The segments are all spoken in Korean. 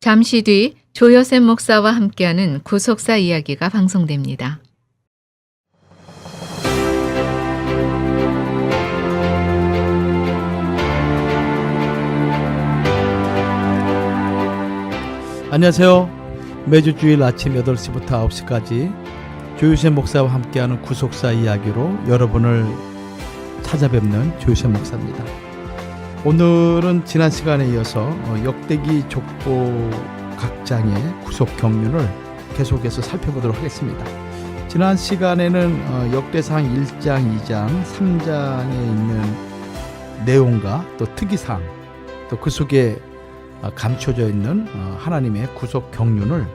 잠시 뒤 조여셉 목사와 함께하는 구속사 이야기가 방송됩니다. 안녕하세요. 매주 주일 아침 8시부터 9시까지 조유셉 목사와 함께하는 구속사 이야기로 여러분을 찾아뵙는 조유셉 목사입니다. 오늘은 지난 시간에 이어서 역대기 족보 각장의 구속 경륜을 계속해서 살펴보도록 하겠습니다. 지난 시간에는 역대상 1장, 2장, 3장에 있는 내용과 또 특이사항, 또 그 속에 감춰져 있는 하나님의 구속 경륜을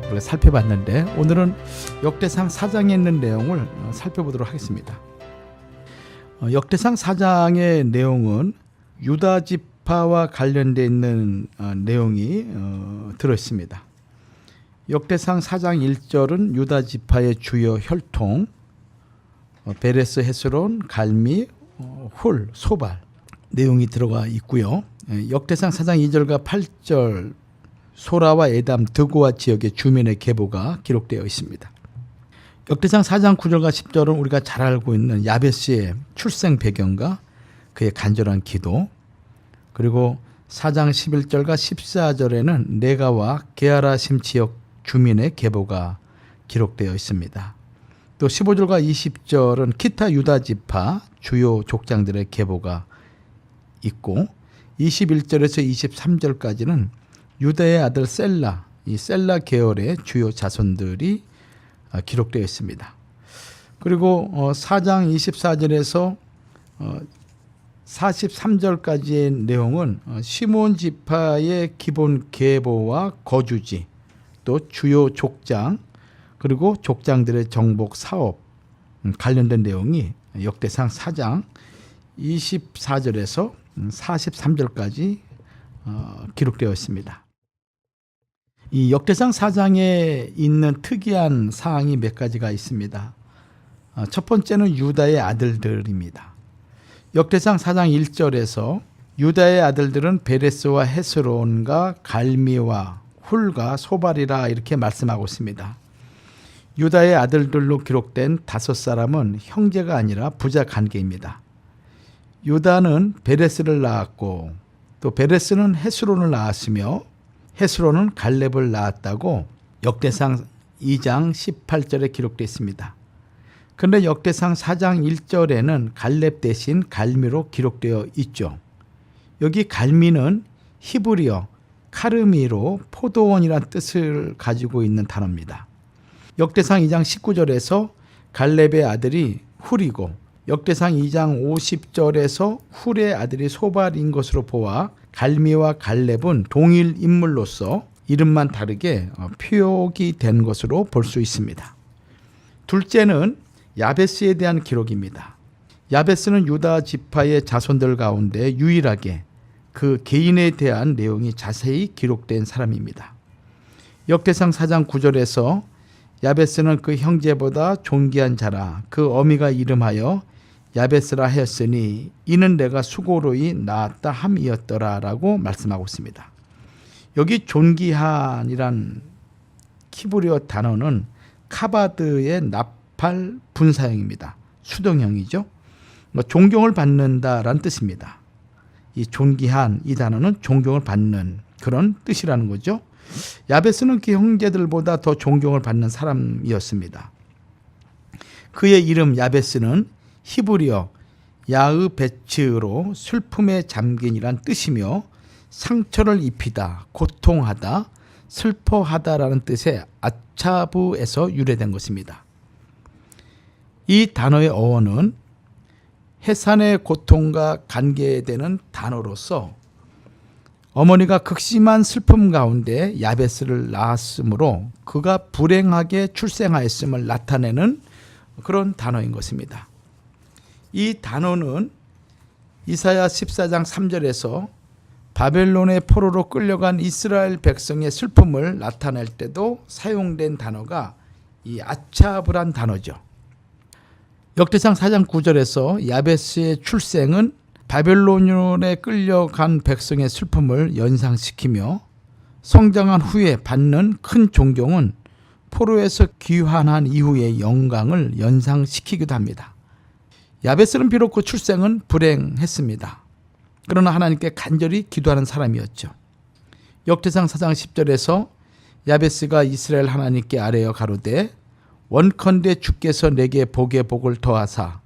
우리가 살펴봤는데, 오늘은 역대상 4장에 있는 내용을 살펴보도록 하겠습니다. 역대상 4장의 내용은 유다 지파와 관련되어 있는 내용이 들어있습니다. 역대상 4장 1절은 유다 지파의 주요 혈통, 베레스, 헤스론, 갈미, 훌, 소발 내용이 들어가 있고요. 역대상 4장 2절과 8절 소라와 에담, 드고와 지역의 주민의 계보가 기록되어 있습니다. 역대상 4장 9절과 10절은 우리가 잘 알고 있는 야베스의 출생 배경과 그의 간절한 기도, 그리고 4장 11절과 14절에는 네가와 게하라심 지역 주민의 계보가 기록되어 있습니다. 또 15절과 20절은 기타 유다 지파 주요 족장들의 계보가 있고, 21절에서 23절까지는 유다의 아들 셀라, 이 셀라 계열의 주요 자손들이 기록되어 있습니다. 그리고 4장 24절에서 43절까지의 내용은 시몬 지파의 기본 계보와 거주지, 또 주요 족장, 그리고 족장들의 정복 사업 관련된 내용이 역대상 4장 24절에서 43절까지 기록되어 있습니다. 이 역대상 4장에 있는 특이한 사항이 몇 가지가 있습니다. 첫 번째는 유다의 아들들입니다. 역대상 4장 1절에서 유다의 아들들은 베레스와 헤스론과 갈미와 훌과 소발이라 이렇게 말씀하고 있습니다. 유다의 아들들로 기록된 5사람은 형제가 아니라 부자 관계입니다. 유다는 베레스를 낳았고, 또 베레스는 헤스론을 낳았으며 헤스론은 갈렙을 낳았다고 역대상 2장 18절에 기록되어 있습니다. 그런데 역대상 4장 1절에는 갈렙 대신 갈미로 기록되어 있죠. 여기 갈미는 히브리어 카르미로 포도원이라는 뜻을 가지고 있는 단어입니다. 역대상 2장 19절에서 갈렙의 아들이 훌이고, 역대상 2장 50절에서 훌의 아들이 소발인 것으로 보아 갈미와 갈렙은 동일 인물로서 이름만 다르게 표기 된 것으로 볼 수 있습니다. 둘째는 야베스에 대한 기록입니다. 야베스는 유다 지파의 자손들 가운데 유일하게 그 개인에 대한 내용이 자세히 기록된 사람입니다. 역대상 4장 9절에서 야베스는 그 형제보다 존귀한 자라, 그 어미가 이름하여 야베스라 하였으니 이는 내가 수고로이 낳았다 함이었더라 라고 말씀하고 있습니다. 여기 존귀한이란 히브리어 단어는 카바드의 나팔 분사형입니다. 수동형이죠. 존경을 받는다라는 뜻입니다. 이 존귀한, 이 단어는 존경을 받는 그런 뜻이라는 거죠. 야베스는 그 형제들보다 더 존경을 받는 사람이었습니다. 그의 이름 야베스는 히브리어 야으베츠로 슬픔에 잠긴이란 뜻이며 상처를 입히다, 고통하다, 슬퍼하다라는 뜻의 아차브에서 유래된 것입니다. 이 단어의 어원은 해산의 고통과 관계되는 단어로서 어머니가 극심한 슬픔 가운데 야베스를 낳았으므로 그가 불행하게 출생하였음을 나타내는 그런 단어인 것입니다. 이 단어는 이사야 14장 3절에서 바벨론의 포로로 끌려간 이스라엘 백성의 슬픔을 나타낼 때도 사용된 단어가 이 아차브란 단어죠. 역대상 4장 9절에서 야베스의 출생은 바벨론에 끌려간 백성의 슬픔을 연상시키며 성장한 후에 받는 큰 존경은 포로에서 귀환한 이후의 영광을 연상시키기도 합니다. 야베스는 비록 그 출생은 불행했습니다. 그러나 하나님께 간절히 기도하는 사람이었죠. 역대상 4장 10절에서 야베스가 이스라엘 하나님께 아뢰어 가로되 원컨대 주께서 내게 복에 복을 더하사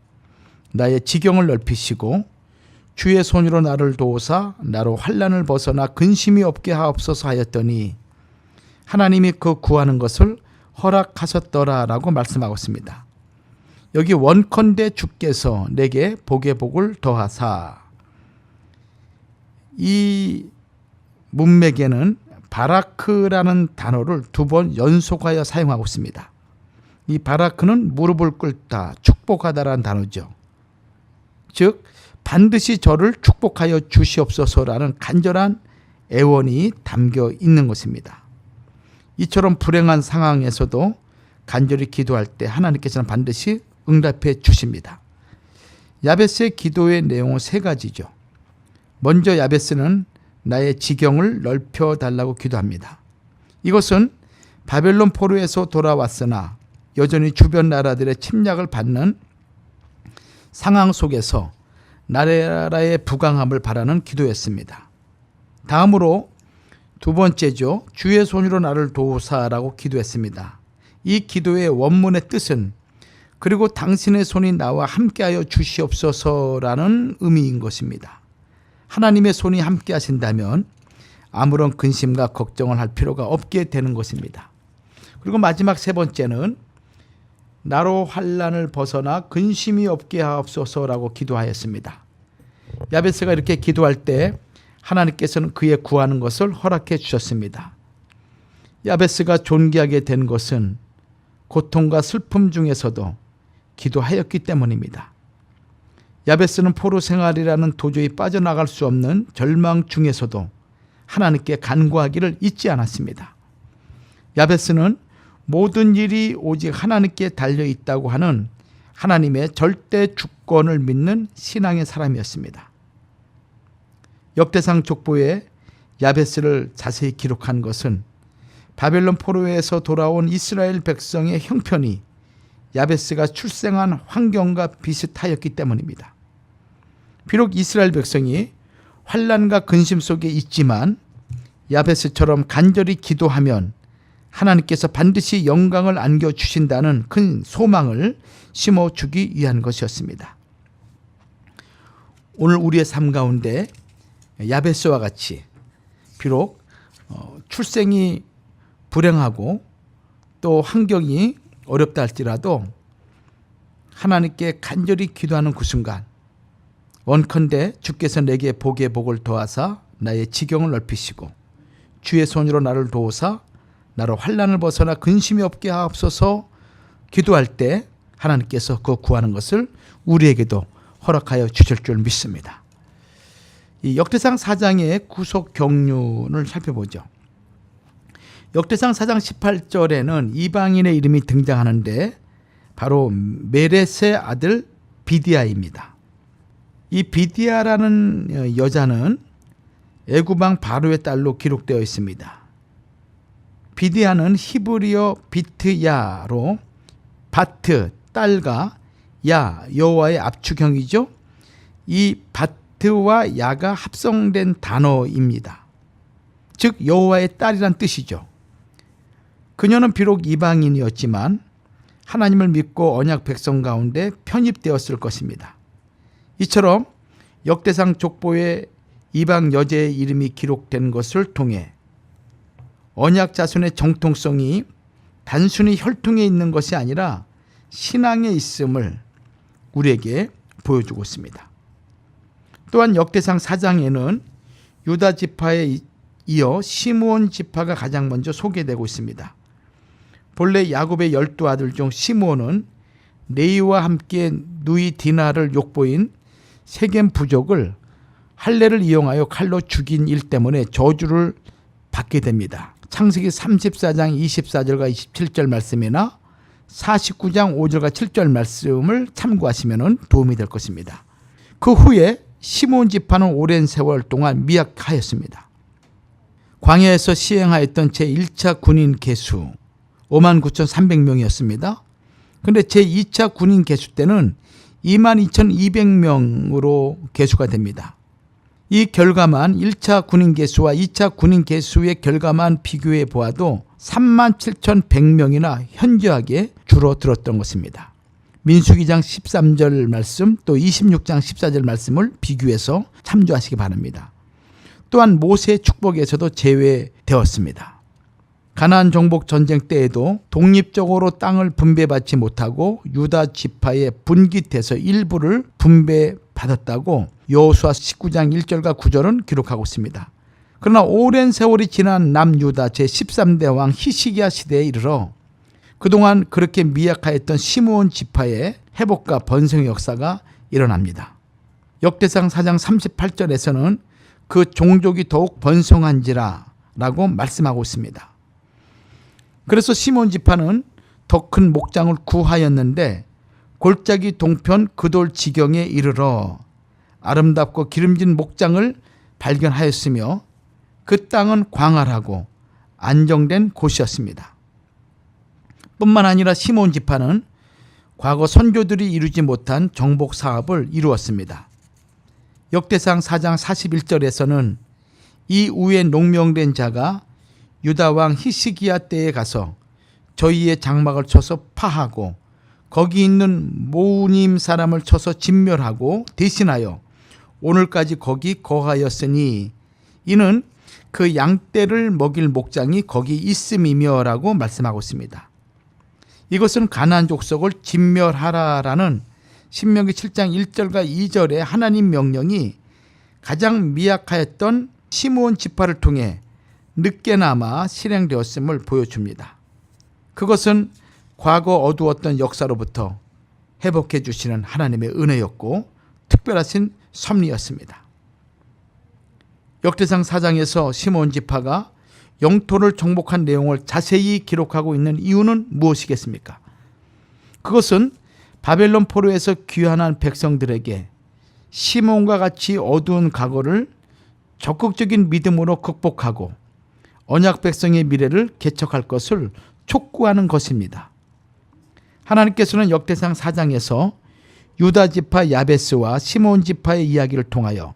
나의 지경을 넓히시고 주의 손으로 나를 도우사 나로 환난을 벗어나 근심이 없게 하옵소서 하였더니 하나님이 그 구하는 것을 허락하셨더라라고 말씀하고 있습니다. 여기 원컨대 주께서 내게 복의 복을 더하사, 이 문맥에는 바라크라는 단어를 2번 연속하여 사용하고 있습니다. 이 바라크는 무릎을 꿇다, 축복하다라는 단어죠. 즉 반드시 저를 축복하여 주시옵소서라는 간절한 애원이 담겨 있는 것입니다. 이처럼 불행한 상황에서도 간절히 기도할 때 하나님께서는 반드시 응답해 주십니다. 야베스의 기도의 내용은 3가지죠. 먼저 야베스는 나의 지경을 넓혀달라고 기도합니다. 이것은 바벨론 포로에서 돌아왔으나 여전히 주변 나라들의 침략을 받는 상황 속에서 나라의 부강함을 바라는 기도였습니다. 다음으로 2번째죠. 주의 손으로 나를 도우사라고 기도했습니다. 이 기도의 원문의 뜻은 그리고 당신의 손이 나와 함께하여 주시옵소서라는 의미인 것입니다. 하나님의 손이 함께 하신다면 아무런 근심과 걱정을 할 필요가 없게 되는 것입니다. 그리고 마지막 3번째는 나로 환난을 벗어나 근심이 없게 하옵소서라고 기도하였습니다. 야베스가 이렇게 기도할 때 하나님께서는 그의 구하는 것을 허락해 주셨습니다. 야베스가 존귀하게 된 것은 고통과 슬픔 중에서도 기도하였기 때문입니다. 야베스는 포로 생활이라는 도저히 빠져나갈 수 없는 절망 중에서도 하나님께 간구하기를 잊지 않았습니다. 야베스는 모든 일이 오직 하나님께 달려있다고 하는 하나님의 절대 주권을 믿는 신앙의 사람이었습니다. 역대상 족보에 야베스를 자세히 기록한 것은 바벨론 포로에서 돌아온 이스라엘 백성의 형편이 야베스가 출생한 환경과 비슷하였기 때문입니다. 비록 이스라엘 백성이 환난과 근심 속에 있지만 야베스처럼 간절히 기도하면 하나님께서 반드시 영광을 안겨주신다는 큰 소망을 심어주기 위한 것이었습니다. 오늘 우리의 삶 가운데 야베스와 같이 비록 출생이 불행하고 또 환경이 어렵다 할지라도 하나님께 간절히 기도하는 그 순간 원컨대 주께서 내게 복의 복을 더하사 나의 지경을 넓히시고 주의 손으로 나를 도우사 나로 환난을 벗어나 근심이 없게 하옵소서 기도할 때 하나님께서 그 구하는 것을 우리에게도 허락하여 주실 줄 믿습니다. 이 역대상 4장의 구속 경륜을 살펴보죠. 역대상 4장 18절에는 이방인의 이름이 등장하는데 바로 메렛의 아들 비디아입니다. 이 비디아라는 여자는 애굽왕 바로의 딸로 기록되어 있습니다. 비디아는 히브리어 비트야로 바트, 딸과 야, 여호와의 압축형이죠. 이 바트와 야가 합성된 단어입니다. 즉 여호와의 딸이란 뜻이죠. 그녀는 비록 이방인이었지만 하나님을 믿고 언약 백성 가운데 편입되었을 것입니다. 이처럼 역대상 족보에 이방 여자의 이름이 기록된 것을 통해 언약 자손의 정통성이 단순히 혈통에 있는 것이 아니라 신앙에 있음을 우리에게 보여주고 있습니다. 또한 역대상 4장에는 유다 지파에 이어 시므온 지파가 가장 먼저 소개되고 있습니다. 본래 야곱의 12아들 중 시므온은 레이와 함께 누이 디나를 욕보인 세겜 부족을 할례를 이용하여 칼로 죽인 일 때문에 저주를 받게 됩니다. 창세기 34장 24절과 27절 말씀이나 49장 5절과 7절 말씀을 참고하시면 도움이 될 것입니다. 그 후에 시므온 지파는 오랜 세월 동안 미약하였습니다. 광야에서 시행하였던 제1차 군인 개수 59,300명이었습니다. 그런데 제2차 군인 개수 때는 22,200명으로 개수가 됩니다. 이 결과만 1차 군인 개수와 2차 군인 개수의 결과만 비교해 보아도 37,100명이나 현저하게 줄어들었던 것입니다. 민수기장 13절 말씀 또 26장 14절 말씀을 비교해서 참조하시기 바랍니다. 또한 모세의 축복에서도 제외되었습니다. 가나안 정복 전쟁 때에도 독립적으로 땅을 분배받지 못하고 유다 지파에 분깃해서 일부를 분배받았다고 여호수아 19장 1절과 9절은 기록하고 있습니다. 그러나 오랜 세월이 지난 남유다 제13대 왕 히시기야 시대에 이르러 그동안 그렇게 미약하였던 시므온 지파의 회복과 번성의 역사가 일어납니다. 역대상 4장 38절에서는 그 종족이 더욱 번성한지라 라고 말씀하고 있습니다. 그래서 시므온 지파는 더 큰 목장을 구하였는데 골짜기 동편 그돌 지경에 이르러 아름답고 기름진 목장을 발견하였으며 그 땅은 광활하고 안정된 곳이었습니다. 뿐만 아니라 시므온 지파는 과거 선조들이 이루지 못한 정복 사업을 이루었습니다. 역대상 4장 41절에서는 이 후에 농명된 자가 유다 왕 히스기야 때에 가서 저희의 장막을 쳐서 파하고 거기 있는 모님 사람을 쳐서 진멸하고 대신하여 오늘까지 거기 거하였으니 이는 그 양떼를 먹일 목장이 거기 있음이며라고 말씀하고 있습니다. 이것은 가나안 족속을 진멸하라라는 신명기 7장 1절과 2절의 하나님 명령이 가장 미약하였던 시므온 지파를 통해 늦게나마 실행되었음을 보여줍니다. 그것은 과거 어두웠던 역사로부터 회복해 주시는 하나님의 은혜였고 특별하신 섭리였습니다. 역대상 4장에서 시므온 지파가 영토를 정복한 내용을 자세히 기록하고 있는 이유는 무엇이겠습니까? 그것은 바벨론 포로에서 귀환한 백성들에게 시므온과 같이 어두운 과거를 적극적인 믿음으로 극복하고 언약 백성의 미래를 개척할 것을 촉구하는 것입니다. 하나님께서는 역대상 4장에서 유다 지파 야베스와 시므온 지파의 이야기를 통하여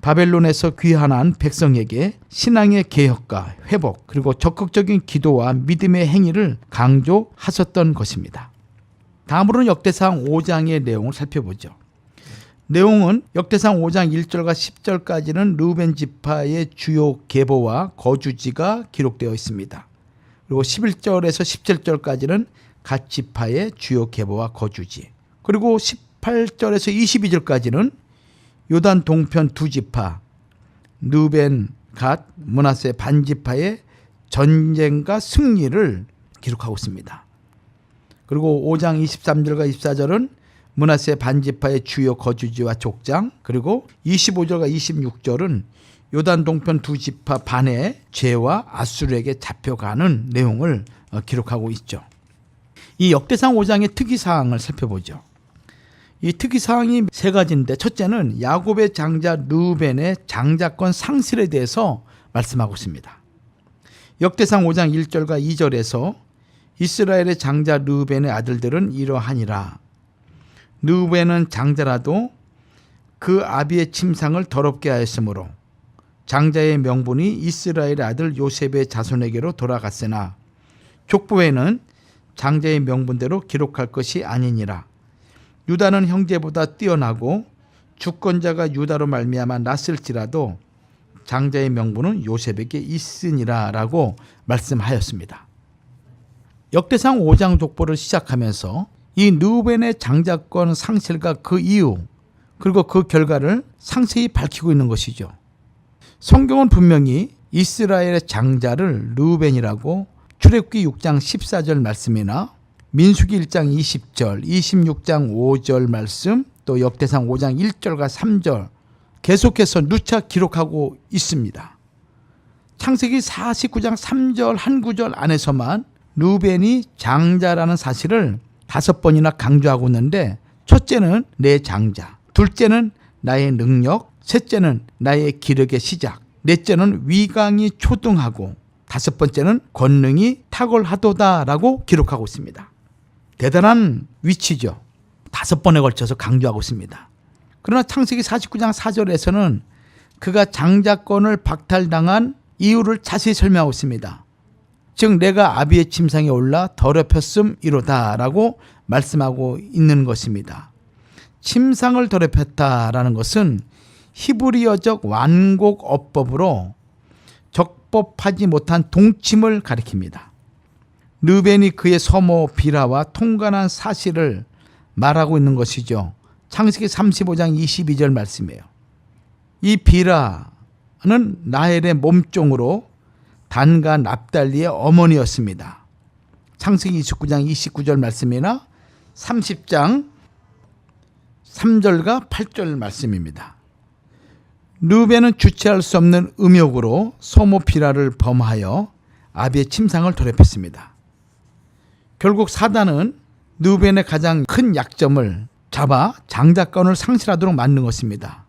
바벨론에서 귀환한 백성에게 신앙의 개혁과 회복 그리고 적극적인 기도와 믿음의 행위를 강조하셨던 것입니다. 다음으로는 역대상 5장의 내용을 살펴보죠. 내용은 역대상 5장 1절과 10절까지는 르우벤 지파의 주요 계보와 거주지가 기록되어 있습니다. 그리고 11절에서 17절까지는 갓 지파의 주요 계보와 거주지, 그리고 18절에서 22절까지는 요단 동편 두 지파 르우벤, 갓, 므낫세 반 지파의 전쟁과 승리를 기록하고 있습니다. 그리고 5장 23절과 24절은 므낫세 반지파의 주요 거주지와 족장, 그리고 25절과 26절은 요단 동편 두 지파 반의 죄와 아수르에게 잡혀가는 내용을 기록하고 있죠. 이 역대상 5장의 특이사항을 살펴보죠. 이 특이사항이 세 가지인데 첫째는 야곱의 장자 르우벤의 장자권 상실에 대해서 말씀하고 있습니다. 역대상 5장 1절과 2절에서 이스라엘의 장자 르우벤의 아들들은 이러하니라. 르우벤은 장자라도 그 아비의 침상을 더럽게 하였으므로 장자의 명분이 이스라엘의 아들 요셉의 자손에게로 돌아갔으나 족보에는 장자의 명분대로 기록할 것이 아니니라. 유다는 형제보다 뛰어나고 주권자가 유다로 말미암아 났을지라도 장자의 명분은 요셉에게 있으니라 라고 말씀하였습니다. 역대상 5장 족보를 시작하면서 이 르우벤의 장자권 상실과 그 이유 그리고 그 결과를 상세히 밝히고 있는 것이죠. 성경은 분명히 이스라엘의 장자를 르우벤이라고 출애굽기 6장 14절 말씀이나 민수기 1장 20절, 26장 5절 말씀, 또 역대상 5장 1절과 3절 계속해서 누차 기록하고 있습니다. 창세기 49장 3절 한 구절 안에서만 르우벤이 장자라는 사실을 5번이나 강조하고 있는데 첫째는 내 장자, 둘째는 나의 능력, 셋째는 나의 기력의 시작, 넷째는 위강이 초등하고 다섯 번째는 권능이 탁월하도다라고 기록하고 있습니다. 대단한 위치죠. 다섯 번에 걸쳐서 강조하고 있습니다. 그러나 창세기 49장 4절에서는 그가 장자권을 박탈당한 이유를 자세히 설명하고 있습니다. 즉 내가 아비의 침상에 올라 더럽혔음이로다 라고 말씀하고 있는 것입니다. 침상을 더럽혔다라는 것은 히브리어적 완곡 어법으로 적법하지 못한 동침을 가리킵니다. 르벤이 그의 서모 비라와 통관한 사실을 말하고 있는 것이죠. 창세기 35장 22절 말씀이에요. 이 비라는 라헬의 몸종으로 단과 납달리의 어머니였습니다. 창세기 29장 29절 말씀이나 30장 3절과 8절 말씀입니다. 르벤은 주체할 수 없는 음욕으로 서모 비라를 범하여 아비의 침상을 더럽혔습니다. 결국 사단은 르벤의 가장 큰 약점을 잡아 장자권을 상실하도록 만든 것입니다.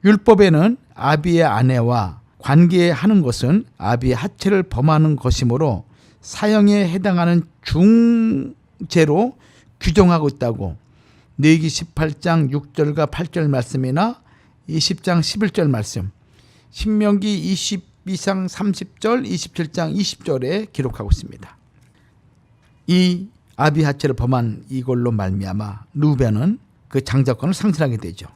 율법에는 아비의 아내와 관계하는 것은 아비의 하체를 범하는 것이므로 사형에 해당하는 중죄로 규정하고 있다고 레위기 18장 6절과 8절 말씀이나 20장 11절 말씀, 신명기 22장 30절, 27장 20절에 기록하고 있습니다. 이 아비 하체를 범한 이걸로 말미암아 르벤은 그 장자권을 상실하게 되죠.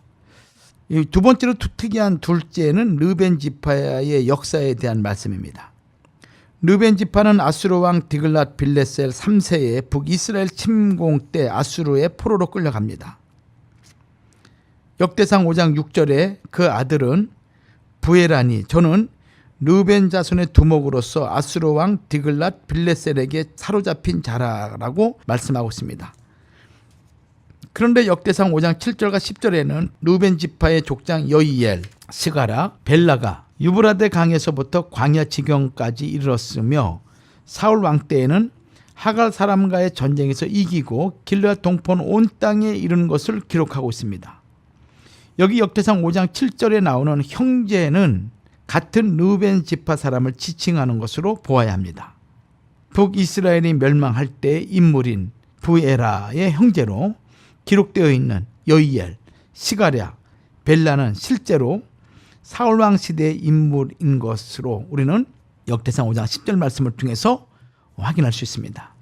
두 번째로 특이한 둘째는 르벤 지파의 역사에 대한 말씀입니다. 르벤 지파는 아수르 왕 디글랏 빌레셀 3세의 북이스라엘 침공 때 아수르의 포로로 끌려갑니다. 역대상 5장 6절에 그 아들은 부에라니 저는 르벤 자손의 두목으로서 아수르 왕 디글랏 빌레셀에게 사로잡힌 자라라고 말씀하고 있습니다. 그런데 역대상 5장 7절과 10절에는 르벤 지파의 족장 여이엘, 스가라, 벨라가 유브라데 강에서부터 광야 지경까지 이르렀으며 사울 왕 때에는 하갈 사람과의 전쟁에서 이기고 길르앗 동편 온 땅에 이르는 것을 기록하고 있습니다. 여기 역대상 5장 7절에 나오는 형제는 같은 르벤 지파 사람을 지칭하는 것으로 보아야 합니다. 북이스라엘이 멸망할 때 인물인 부에라의 형제로 기록되어 있는 여이엘, 시가랴, 벨라는 실제로 사울왕 시대의 인물인 것으로 우리는 역대상 5장 10절 말씀을 통해서 확인할 수 있습니다.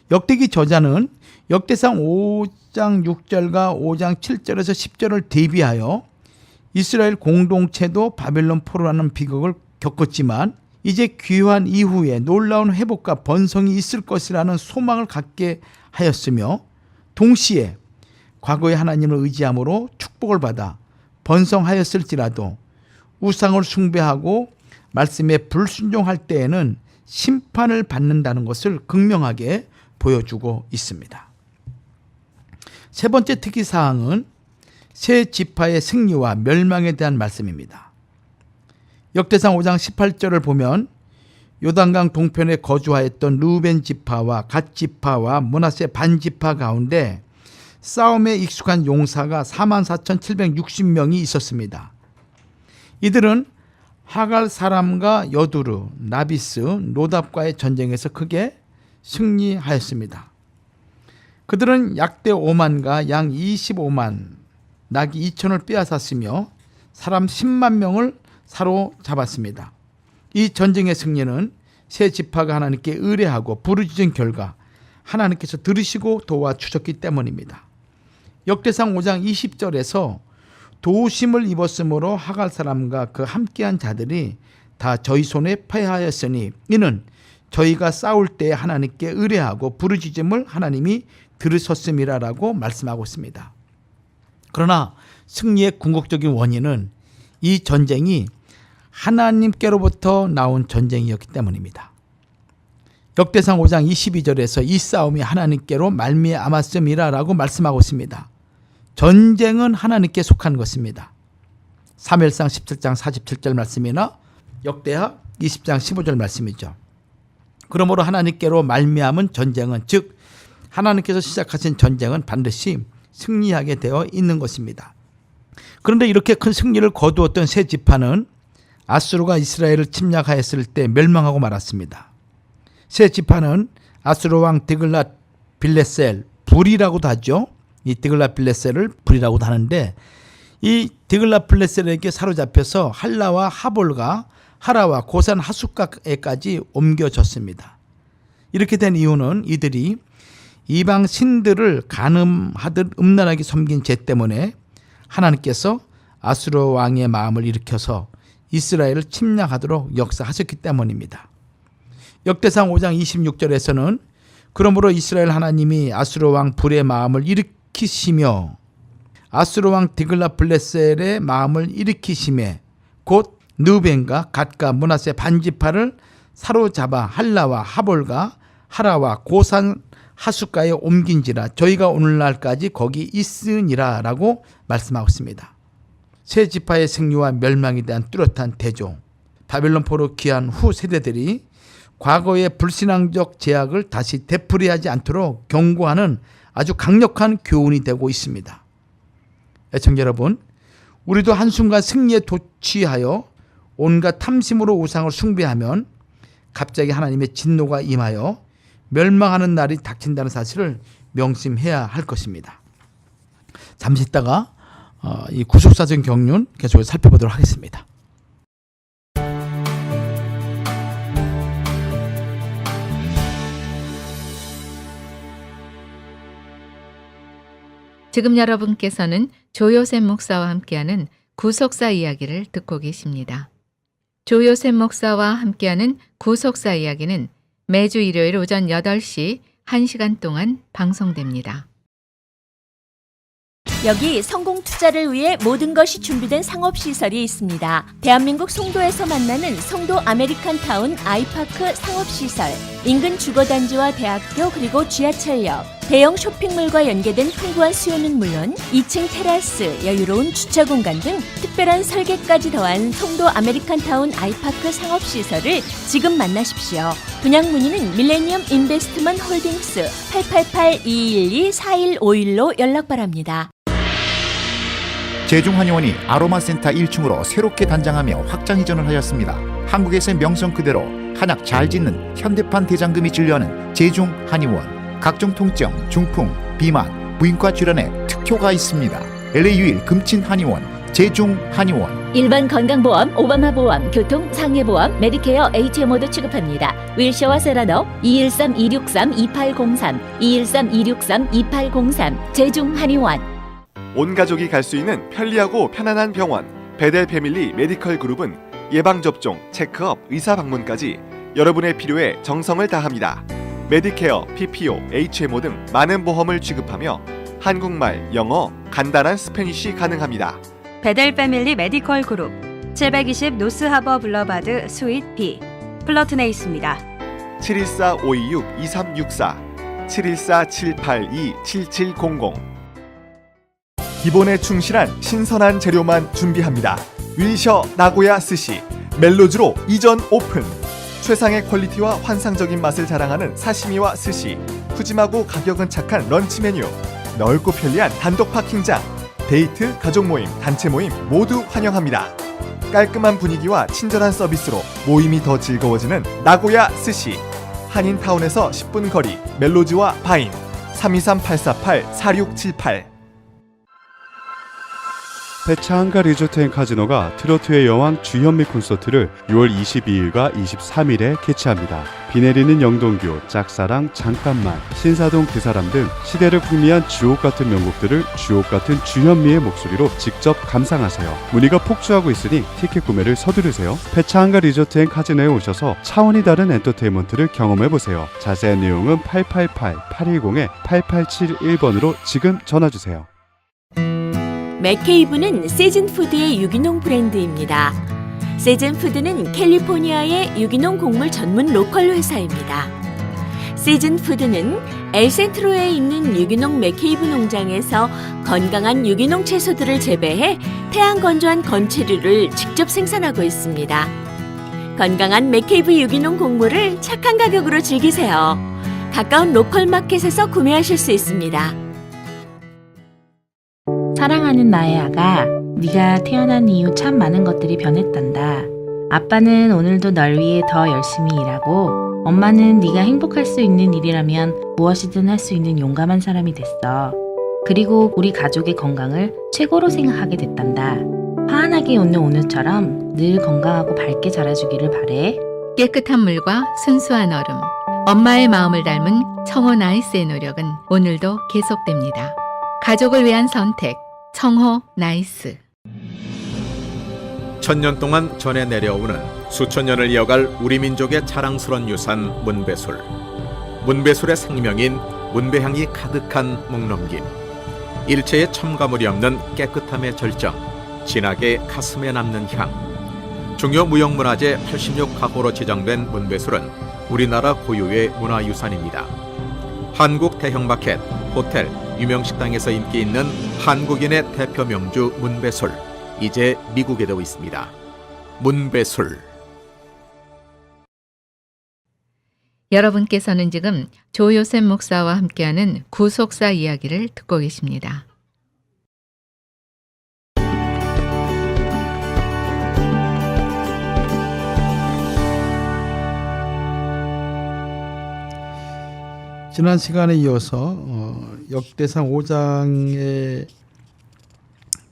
역대기 저자는 역대상 5장 6절과 5장 7절에서 10절을 대비하여 이스라엘 공동체도 바벨론 포로라는 비극을 겪었지만 이제 귀환 이후에 놀라운 회복과 번성이 있을 것이라는 소망을 갖게 하였으며 동시에 과거에 하나님을 의지함으로 축복을 받아 번성하였을지라도 우상을 숭배하고 말씀에 불순종할 때에는 심판을 받는다는 것을 극명하게 보여주고 있습니다. 세 번째 특이사항은 세 지파의 승리와 멸망에 대한 말씀입니다. 역대상 5장 18절을 보면 요단강 동편에 거주하였던 르벤 지파와 갓 지파와 므낫세 반 지파 가운데 싸움에 익숙한 용사가 44,760명이 있었습니다. 이들은 하갈 사람과 여두르, 나비스, 노답과의 전쟁에서 크게 승리하였습니다. 그들은 약대 5만과 양 25만, 나귀 2천을 빼앗았으며 사람 10만 명을 사로잡았습니다. 이 전쟁의 승리는 세 지파가 하나님께 의뢰하고 부르짖은 결과 하나님께서 들으시고 도와주셨기 때문입니다. 역대상 5장 20절에서 도우심을 입었으므로 하갈 사람과 그 함께한 자들이 다 저희 손에 패하였으니 이는 저희가 싸울 때 하나님께 의뢰하고 부르짖음을 하나님이 들으셨음이라라고 말씀하고 있습니다. 그러나 승리의 궁극적인 원인은 이 전쟁이 하나님께로부터 나온 전쟁이었기 때문입니다. 역대상 5장 22절에서 이 싸움이 하나님께로 말미암았음이라라고 말씀하고 있습니다. 전쟁은 하나님께 속한 것입니다. 사무엘상 17장 47절 말씀이나 역대하 20장 15절 말씀이죠. 그러므로 하나님께로 말미암은 전쟁은 즉 하나님께서 시작하신 전쟁은 반드시 승리하게 되어 있는 것입니다. 그런데 이렇게 큰 승리를 거두었던 세 지파는 아수르가 이스라엘을 침략하였을 때 멸망하고 말았습니다. 세 지파는 아수르 왕 드글랏 빌레셀 불이라고도 하죠. 이 드글랏 빌레셀을 불이라고도 하는데 이 드글랏 빌레셀에게 사로잡혀서 할라와 하볼과 하라와 고산 하숫가에까지 옮겨졌습니다. 이렇게 된 이유는 이들이 이방 신들을 간음하듯 음란하게 섬긴 죄 때문에 하나님께서 아수르 왕의 마음을 일으켜서 이스라엘을 침략하도록 역사하셨기 때문입니다. 역대상 5장 26절에서는 그러므로 이스라엘 하나님이 아수르 왕 불의 마음을 일으키시며 아수르 왕 드글랏 빌레셀의 마음을 일으키심에 곧 르벤과 갓과 므낫세 반지파를 사로잡아 할라와 하볼과 하라와 고산 하숫가에 옮긴지라 저희가 오늘날까지 거기 있으니라 라고 말씀하고 있습니다. 세 지파의 생류와 멸망에 대한 뚜렷한 대조, 바벨론 포로 귀환 후 세대들이 과거의 불신앙적 제약을 다시 되풀이하지 않도록 경고하는 아주 강력한 교훈이 되고 있습니다. 애청자 여러분, 우리도 한순간 승리에 도취하여 온갖 탐심으로 우상을 숭배하면 갑자기 하나님의 진노가 임하여 멸망하는 날이 닥친다는 사실을 명심해야 할 것입니다. 잠시 있다가 이 구속사적 경륜 계속해서 살펴보도록 하겠습니다. 지금 여러분께서는 조요셉 목사와 함께하는 구속사 이야기를 듣고 계십니다. 조요셉 목사와 함께하는 구속사 이야기는 매주 일요일 오전 8시 1시간 동안 방송됩니다. 여기 성공 투자를 위해 모든 것이 준비된 상업시설이 있습니다. 대한민국 송도에서 만나는 송도 아메리칸타운 아이파크 상업시설, 인근 주거단지와 대학교 그리고 지하철역, 대형 쇼핑몰과 연계된 풍부한 수요는 물론 2층 테라스, 여유로운 주차공간 등 특별한 설계까지 더한 송도 아메리칸타운 아이파크 상업시설을 지금 만나십시오. 분양 문의는 밀레니엄 인베스트먼트 홀딩스 888-212-4151로 연락 바랍니다. 제중한의원이 아로마센터 1층으로 새롭게 단장하며 확장 이전을 하였습니다. 한국에서의 명성 그대로 한약 잘 짓는 현대판 대장금이 진료하는 제중한의원. 각종 통증, 중풍, 비만, 무인과 질환에 특효가 있습니다. LA 유일 금친한의원 제중한의원. 일반 건강보험, 오바마 보험, 교통, 상해보험, 메디케어, HMO도 취급합니다. 윌셔와 세라노 213-263-2803, 213-263-2803 제중한의원. 온 가족이 갈 수 있는 편리하고 편안한 병원 베델 패밀리 메디컬 그룹은 예방접종, 체크업, 의사 방문까지 여러분의 필요에 정성을 다합니다. 메디케어, PPO, HMO 등 많은 보험을 취급하며 한국말, 영어, 간단한 스페니쉬 가능합니다. 베델 패밀리 메디컬 그룹 720 노스하버 블러바드 스윗 B 플러튼에 있습니다. 714-526-2364 714-782-7700 기본에 충실한 신선한 재료만 준비합니다. 윌셔 나고야 스시 멜로즈로 이전 오픈. 최상의 퀄리티와 환상적인 맛을 자랑하는 사시미와 스시, 푸짐하고 가격은 착한 런치 메뉴, 넓고 편리한 단독 파킹장, 데이트, 가족 모임, 단체 모임 모두 환영합니다. 깔끔한 분위기와 친절한 서비스로 모임이 더 즐거워지는 나고야 스시. 한인타운에서 10분 거리 멜로즈와 바인 323-848-4678. 배차한가 리조트앤카지노가 트로트의 여왕 주현미 콘서트를 6월 22일과 23일에 개최합니다. 비 내리는 영동교, 짝사랑, 잠깐만, 신사동 그 사람 등 시대를 풍미한 주옥같은 명곡들을 주옥같은 주현미의 목소리로 직접 감상하세요. 문의가 폭주하고 있으니 티켓 구매를 서두르세요. 배차한가 리조트앤카지노에 오셔서 차원이 다른 엔터테인먼트를 경험해보세요. 자세한 내용은 888-810-8871번으로 지금 전화주세요. 맥케이브는 세즌푸드의 유기농 브랜드입니다. 세즌푸드는 캘리포니아의 유기농 곡물 전문 로컬 회사입니다. 세즌푸드는 엘센트로에 있는 유기농 맥케이브 농장에서 건강한 유기농 채소들을 재배해 태양 건조한 건체류를 직접 생산하고 있습니다. 건강한 맥케이브 유기농 곡물을 착한 가격으로 즐기세요. 가까운 로컬 마켓에서 구매하실 수 있습니다. 사랑하는 나의 아가, 네가 태어난 이후 참 많은 것들이 변했단다. 아빠는 오늘도 널 위해 더 열심히 일하고 엄마는 네가 행복할 수 있는 일이라면 무엇이든 할 수 있는 용감한 사람이 됐어. 그리고 우리 가족의 건강을 최고로 생각하게 됐단다. 환하게 웃는 오늘처럼 늘 건강하고 밝게 자라주기를 바래. 깨끗한 물과 순수한 얼음, 엄마의 마음을 닮은 청호 나이스의 노력은 오늘도 계속됩니다. 가족을 위한 선택, 청호 나이스. 천년 동안 전해 내려오는 수천 년을 이어갈 우리 민족의 자랑스러운 유산 문배술. 문배술의 생명인 문배향이 가득한 묵넘김. 일체의 첨가물이 없는 깨끗함의 절정. 진하게 가슴에 남는 향. 중요 무형문화재 86가구로 지정된 문배술은 우리나라 고유의 문화유산입니다. 한국 대형마켓, 호텔, 유명식당에서 인기 있는 한국인의 대표 명주 문배술. 이제 미국에도 있습니다. 문배술. 여러분께서는 지금 조요셉 목사와 함께하는 구속사 이야기를 듣고 계십니다. 지난 시간에 이어서 역대상 5장에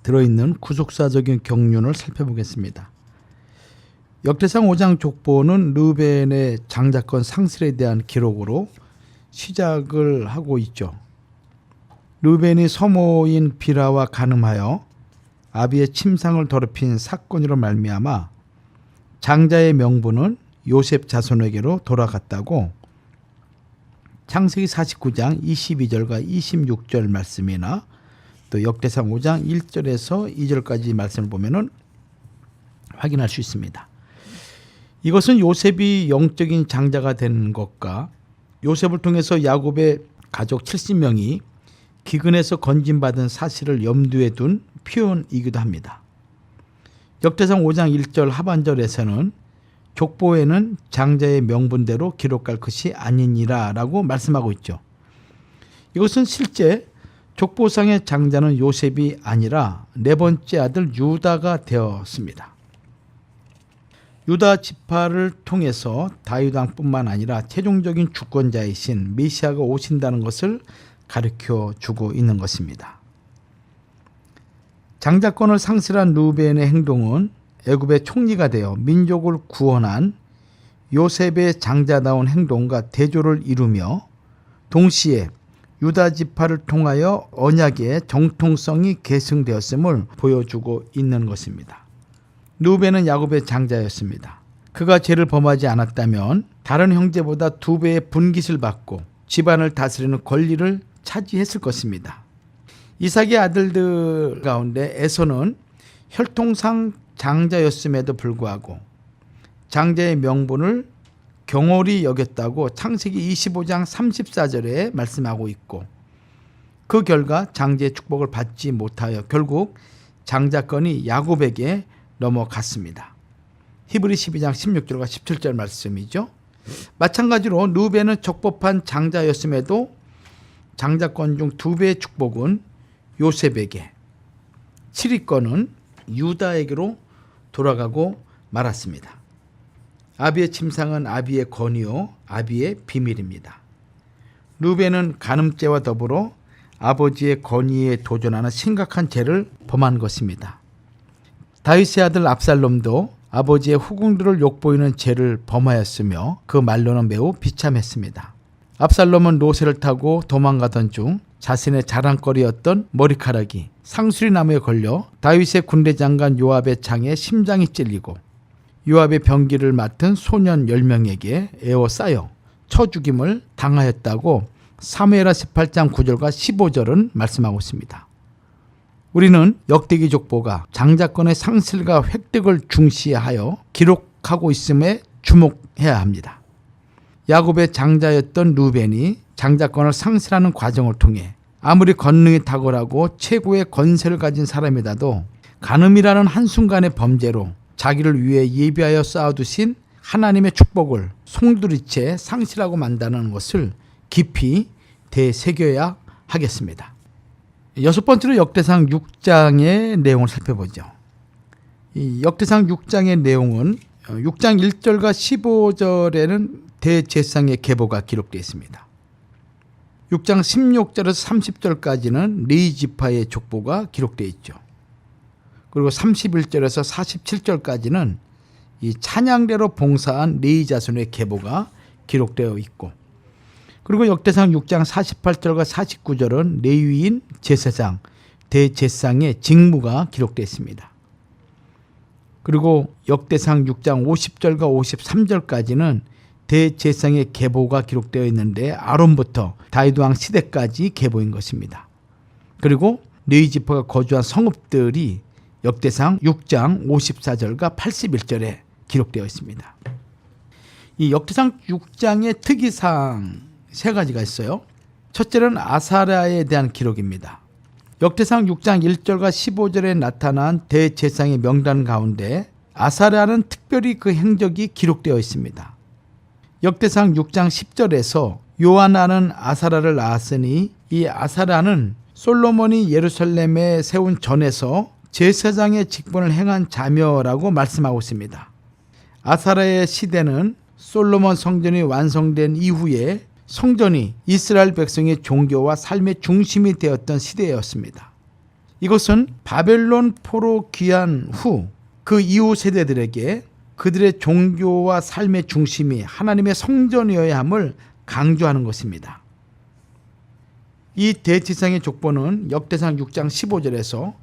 들어있는 구속사적인 경륜을 살펴보겠습니다. 역대상 5장 족보는 르벤의 장자권 상실에 대한 기록으로 시작을 하고 있죠. 르벤이 서모인 비라와 간음하여 아비의 침상을 더럽힌 사건으로 말미암아 장자의 명분은 요셉 자손에게로 돌아갔다고 창세기 49장 22절과 26절 말씀이나 또 역대상 5장 1절에서 2절까지 말씀을 보면은 확인할 수 있습니다. 이것은 요셉이 영적인 장자가 되는 것과 요셉을 통해서 야곱의 가족 70명이 기근에서 건진받은 사실을 염두에 둔 표현이기도 합니다. 역대상 5장 1절 하반절에서는 족보에는 장자의 명분대로 기록할 것이 아니니라 라고 말씀하고 있죠. 이것은 실제 족보상의 장자는 요셉이 아니라 네 번째 아들 유다가 되었습니다. 유다 지파를 통해서 다윗 왕뿐만 아니라 최종적인 주권자이신 메시아가 오신다는 것을 가르쳐 주고 있는 것입니다. 장자권을 상실한 르벤의 행동은 애굽의 총리가 되어 민족을 구원한 요셉의 장자다운 행동과 대조를 이루며 동시에 유다 지파를 통하여 언약의 정통성이 계승되었음을 보여주고 있는 것입니다. 르벤은 야곱의 장자였습니다. 그가 죄를 범하지 않았다면 다른 형제보다 2배의 분깃을 받고 집안을 다스리는 권리를 차지했을 것입니다. 이삭의 아들들 가운데 에서는 혈통상 장자였음에도 불구하고 장자의 명분을 경홀히 여겼다고 창세기 25장 34절에 말씀하고 있고 그 결과 장자의 축복을 받지 못하여 결국 장자권이 야곱에게 넘어갔습니다. 히브리 12장 16절과 17절 말씀이죠. 마찬가지로 르벤은 적법한 장자였음에도 장자권 중 2배의 축복은 요셉에게 7위권은 유다에게로 돌아가고 말았습니다. 아비의 침상은 아비의 권위요 아비의 비밀입니다. 르벤은 간음죄와 더불어 아버지의 권위에 도전하는 심각한 죄를 범한 것입니다. 다윗의 아들 압살롬도 아버지의 후궁들을 욕보이는 죄를 범하였으며 그 말로는 매우 비참했습니다. 압살롬은 노새를 타고 도망가던 중 자신의 자랑거리였던 머리카락이 상수리 나무에 걸려 다윗의 군대 장관 요압의 창에 심장이 찔리고 요압의 병기를 맡은 소년 10명에게 에워싸여 쳐 죽임을 당하였다고 사무엘하 18장 9절과 15절은 말씀하고 있습니다. 우리는 역대기 족보가 장자권의 상실과 획득을 중시하여 기록하고 있음에 주목해야 합니다. 야곱의 장자였던 르벤이 장자권을 상실하는 과정을 통해 아무리 권능이 탁월하고 최고의 권세를 가진 사람이라도 간음이라는 한순간의 범죄로 자기를 위해 예비하여 쌓아두신 하나님의 축복을 송두리째 상실하고 만다는 것을 깊이 되새겨야 하겠습니다. 6번째로 역대상 6장의 내용을 살펴보죠. 이 역대상 6장의 내용은 6장 1절과 15절에는 대제사장의 계보가 기록되어 있습니다. 6장 16절에서 30절까지는 레위 지파의 족보가 기록되어 있죠. 그리고 31절에서 47절까지는 이 찬양대로 봉사한 레위 자손의 계보가 기록되어 있고, 그리고 역대상 6장 48절과 49절은 레위인 제사장, 대제사장의 직무가 기록되어 있습니다. 그리고 역대상 6장 50절과 53절까지는 대제사장의 계보가 기록되어 있는데 아론부터 다윗 왕 시대까지 계보인 것입니다. 그리고 레위 지파가 거주한 성읍들이 역대상 6장 54절과 81절에 기록되어 있습니다. 이 역대상 6장의 특이사항 세 가지가 있어요. 첫째는 아사랴에 대한 기록입니다. 역대상 6장 1절과 15절에 나타난 대제사장의 명단 가운데 아사랴는 특별히 그 행적이 기록되어 있습니다. 역대상 6장 10절에서 요하나는 아사랴를 낳았으니 이 아사랴는 솔로몬이 예루살렘에 세운 전에서 제사장의 직분을 행한 자녀라고 말씀하고 있습니다. 아사랴의 시대는 솔로몬 성전이 완성된 이후에 성전이 이스라엘 백성의 종교와 삶의 중심이 되었던 시대였습니다. 이것은 바벨론 포로 귀환 후 그 이후 세대들에게 그들의 종교와 삶의 중심이 하나님의 성전이어야 함을 강조하는 것입니다. 이 대제사장의 족보는 역대상 6장 15절에서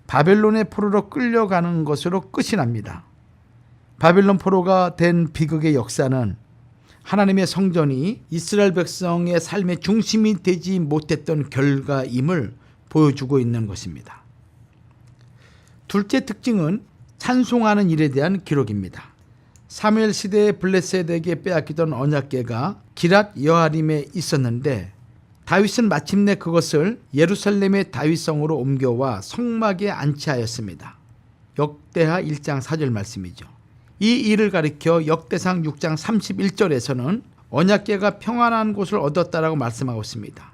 바벨론의 포로로 끌려가는 것으로 끝이 납니다. 바벨론 포로가 된 비극의 역사는 하나님의 성전이 이스라엘 백성의 삶의 중심이 되지 못했던 결과임을 보여주고 있는 것입니다. 둘째 특징은 찬송하는 일에 대한 기록입니다. 사무엘 시대에 블레셋에게 빼앗기던 언약궤가 기랏 여아림에 있었는데 다윗은 마침내 그것을 예루살렘의 다윗성으로 옮겨와 성막에 안치하였습니다. 역대하 1장 4절 말씀이죠. 이 일을 가리켜 역대상 6장 31절에서는 언약궤가 평안한 곳을 얻었다라고 말씀하고 있습니다.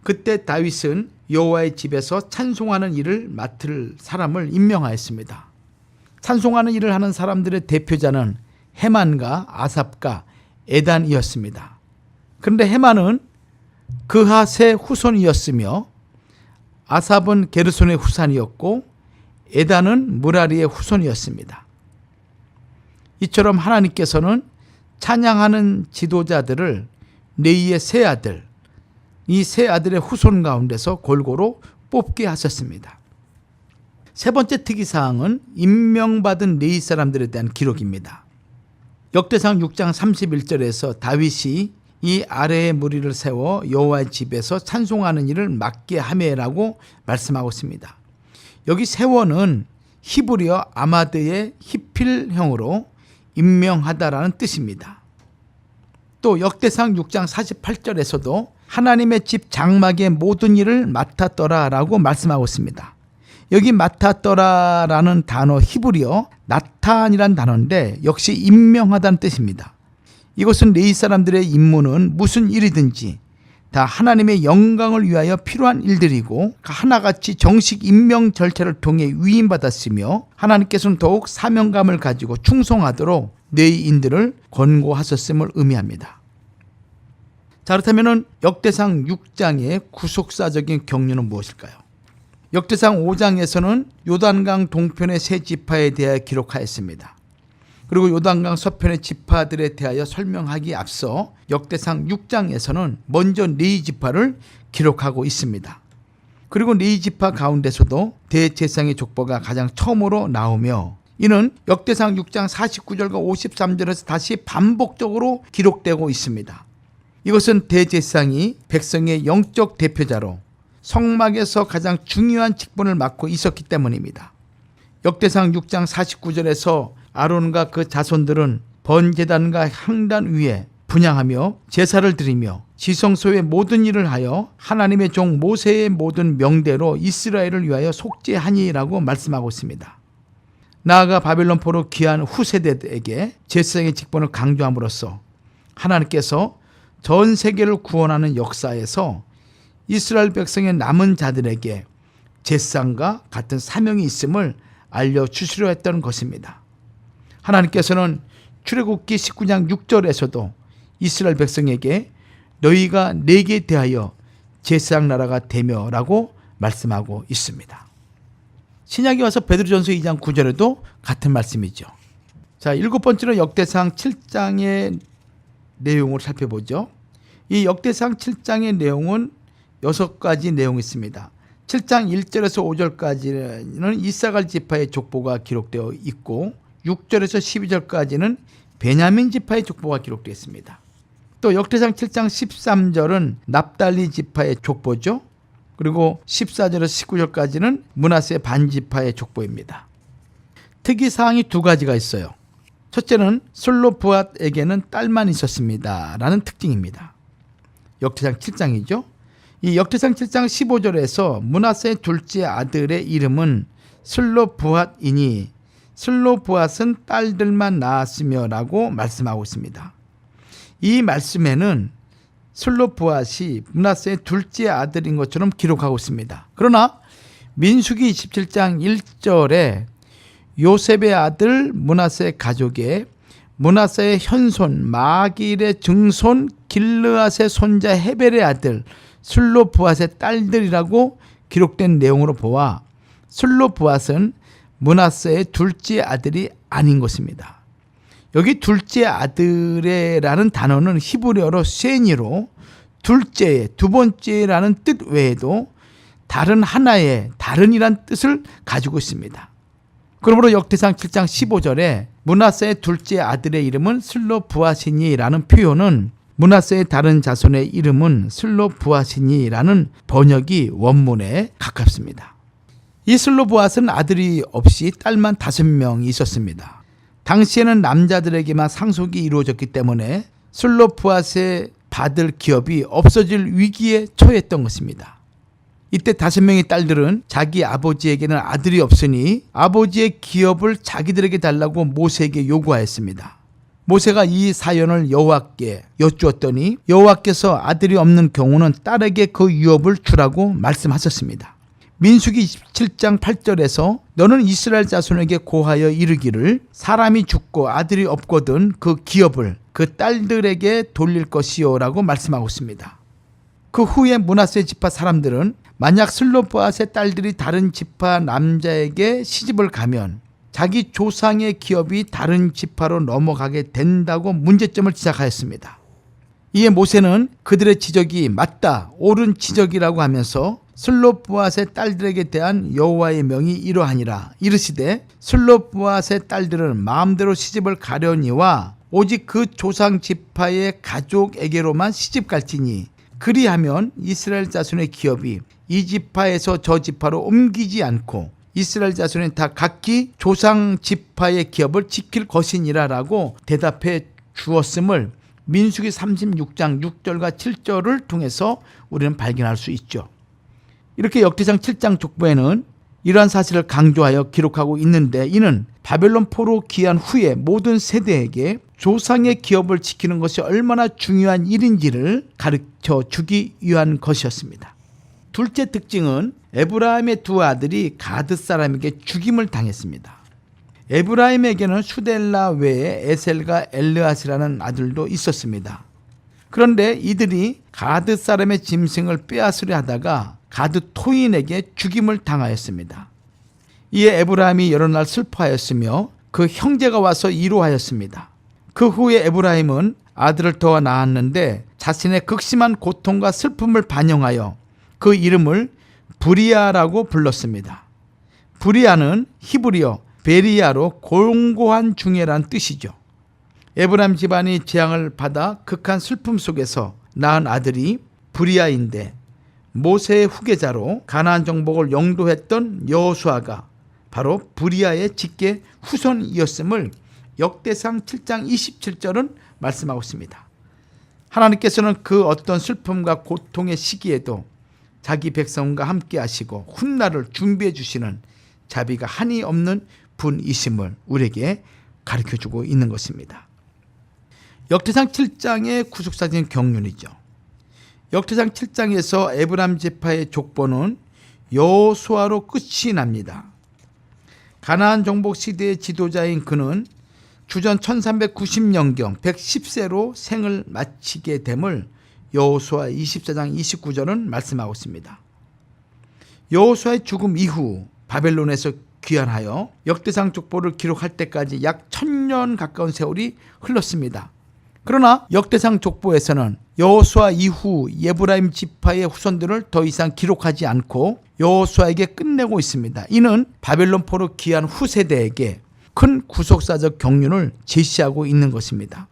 그때 다윗은 여호와의 집에서 찬송하는 일을 맡을 사람을 임명하였습니다. 찬송하는 일을 하는 사람들의 대표자는 헤만과 아삽과 에단이었습니다. 그런데 헤만은 그핫의 후손이었으며 아삽은 게르손의 후손이었고 에단은 무라리의 후손이었습니다. 이처럼 하나님께서는 찬양하는 지도자들을 레위의 세 아들, 이 세 아들의 후손 가운데서 골고루 뽑게 하셨습니다. 세 번째 특이사항은 임명받은 레위 사람들에 대한 기록입니다. 역대상 6장 31절에서 다윗이 이 아래의 무리를 세워 여호와의 집에서 찬송하는 일을 맡게 하매라고 말씀하고 있습니다. 여기 세워는 히브리어 아마드의 히필형으로 임명하다라는 뜻입니다. 또 역대상 6장 48절에서도 하나님의 집 장막의 모든 일을 맡았더라라고 말씀하고 있습니다. 여기 맡았더라라는 단어 히브리어 나탄이란 단어인데 역시 임명하다는 뜻입니다. 이것은 레위 사람들의 임무는 무슨 일이든지 다 하나님의 영광을 위하여 필요한 일들이고 하나같이 정식 임명 절차를 통해 위임받았으며 하나님께서는 더욱 사명감을 가지고 충성하도록 레위인들을 권고하셨음을 의미합니다. 자, 그렇다면 역대상 6장의 구속사적인 경륜은 무엇일까요? 역대상 5장에서는 요단강 동편의 세 지파에 대하여 기록하였습니다. 그리고 요단강 서편의 지파들에 대하여 설명하기에 앞서 역대상 6장에서는 먼저 레위 지파를 기록하고 있습니다. 그리고 레위 지파 가운데서도 대제사장의 족보가 가장 처음으로 나오며 이는 역대상 6장 49절과 53절에서 다시 반복적으로 기록되고 있습니다. 이것은 대제사장이 백성의 영적 대표자로 성막에서 가장 중요한 직분을 맡고 있었기 때문입니다. 역대상 6장 49절에서 아론과 그 자손들은 번제단과 향단 위에 분향하며 제사를 드리며 지성소의 모든 일을 하여 하나님의 종 모세의 모든 명대로 이스라엘을 위하여 속죄하니라고 말씀하고 있습니다. 나아가 바벨론 포로 귀환 후세대에게 제사장의 직분을 강조함으로써 하나님께서 전 세계를 구원하는 역사에서 이스라엘 백성의 남은 자들에게 제사장과 같은 사명이 있음을 알려주시려 했던 것입니다. 하나님께서는 출애굽기 19장 6절에서도 이스라엘 백성에게 너희가 내게 대하여 제사장 나라가 되며라고 말씀하고 있습니다. 신약에 와서 베드로전서 2장 9절에도 같은 말씀이죠. 자, 7번째로 역대상 7장의 내용을 살펴보죠. 이 역대상 7장의 내용은 6가지 내용이 있습니다. 7장 1절에서 5절까지는 이사갈 지파의 족보가 기록되어 있고 6절에서 12절까지는 베냐민 지파의 족보가 기록되어 있습니다. 또 역대상 7장 13절은 납달리 지파의 족보죠. 그리고 14절에서 19절까지는 므낫세 반지파의 족보입니다. 특이사항이 2가지가 있어요. 첫째는 슬로브앗에게는 딸만 있었습니다 라는 특징입니다. 역대상 7장이죠. 이 역대상 7장 15절에서 므낫세의 둘째 아들의 이름은 슬로브앗이니 슬로브앗은 딸들만 낳았으며 라고 말씀하고 있습니다. 이 말씀에는 슬로브앗이 므낫세의 둘째 아들인 것처럼 기록하고 있습니다. 그러나 민수기 27장 1절에 요셉의 아들 므낫세 가족의 므낫세의 현손 마길의 증손 길르앗의 손자 헤벨의 아들 슬로브앗의 딸들이라고 기록된 내용으로 보아 슬로브앗은 므낫세의 둘째 아들이 아닌 것입니다. 여기 둘째 아들이라는 단어는 히브리어로 세니로 둘째, 두 번째라는 뜻 외에도 다른 하나의 다른이란 뜻을 가지고 있습니다. 그러므로 역대상 7장 15절에 므낫세의 둘째 아들의 이름은 슬로브앗이니라는 표현은 므낫세의 다른 자손의 이름은 슬로브앗이니라는 번역이 원문에 가깝습니다. 이 슬로브앗은 아들이 없이 딸만 5명이 있었습니다. 당시에는 남자들에게만 상속이 이루어졌기 때문에 슬로브앗의 받을 기업이 없어질 위기에 처했던 것입니다. 이때 5명의 딸들은 자기 아버지에게는 아들이 없으니 아버지의 기업을 자기들에게 달라고 모세에게 요구하였습니다. 모세가 이 사연을 여호와께 여쭈었더니 여호와께서 아들이 없는 경우는 딸에게 그 유업을 주라고 말씀하셨습니다. 민수기 27장 8절에서 너는 이스라엘 자손에게 고하여 이르기를 사람이 죽고 아들이 없거든 그 기업을 그 딸들에게 돌릴 것이요 라고 말씀하고 있습니다. 그 후에 므낫세 지파 사람들은 만약 슬로브앗의 딸들이 다른 지파 남자에게 시집을 가면 자기 조상의 기업이 다른 지파로 넘어가게 된다고 문제점을 지적하였습니다. 이에 모세는 그들의 지적이 맞다, 옳은 지적이라고 하면서 슬로브앗의 딸들에게 대한 여호와의 명이 이러하니라 이르시되 슬로브앗의 딸들은 마음대로 시집을 가려니와 오직 그 조상 지파의 가족에게로만 시집 갈지니 그리하면 이스라엘 자손의 기업이 이 지파에서 저 지파로 옮기지 않고 이스라엘 자손은 다 각기 조상 지파의 기업을 지킬 것이니라 라고 대답해 주었음을 민수기 36장 6절과 7절을 통해서 우리는 발견할 수 있죠. 이렇게 역대상 7장 족보에는 이러한 사실을 강조하여 기록하고 있는데 이는 바벨론 포로 귀환 후에 모든 세대에게 조상의 기업을 지키는 것이 얼마나 중요한 일인지를 가르쳐 주기 위한 것이었습니다. 둘째 특징은 에브라임의 2 아들이 가드 사람에게 죽임을 당했습니다. 에브라임에게는 슈델라 외에 에셀과 엘르앗이라는 아들도 있었습니다. 그런데 이들이 가드 사람의 짐승을 빼앗으려 하다가 가드 토인에게 죽임을 당하였습니다. 이에 에브라임이 여러 날 슬퍼하였으며 그 형제가 와서 위로하였습니다. 그 후에 에브라임은 아들을 더 낳았는데 자신의 극심한 고통과 슬픔을 반영하여 그 이름을 브리아라고 불렀습니다. 브리아는 히브리어 베리아로 공고한 중에란 뜻이죠. 에브라임 집안이 재앙을 받아 극한 슬픔 속에서 낳은 아들이 브리아인데 모세의 후계자로 가나안 정복을 영도했던 여호수아가 바로 브리아의 직계 후손이었음을 역대상 7장 27절은 말씀하고 있습니다. 하나님께서는 그 어떤 슬픔과 고통의 시기에도 자기 백성과 함께 하시고 훗날을 준비해 주시는 자비가 한이 없는 분이심을 우리에게 가르쳐주고 있는 것입니다. 역대상 7장의 구속사진 경륜이죠. 역대상 7장에서 에브라임 지파의 족보는 여호수아로 끝이 납니다. 가나안 정복 시대의 지도자인 그는 주전 1390년경 110세로 생을 마치게 됨을 여호수아 24장 29절은 말씀하고 있습니다. 여호수아의 죽음 이후 바벨론에서 귀환하여 역대상 족보를 기록할 때까지 약 1000년 가까운 세월이 흘렀습니다. 그러나 역대상 족보에서는 여호수아 이후 에브라임 지파의 후손들을 더 이상 기록하지 않고 여호수아에게 끝내고 있습니다. 이는 바벨론 포로 귀환 후 세대에게 큰 구속사적 경륜을 제시하고 있는 것입니다.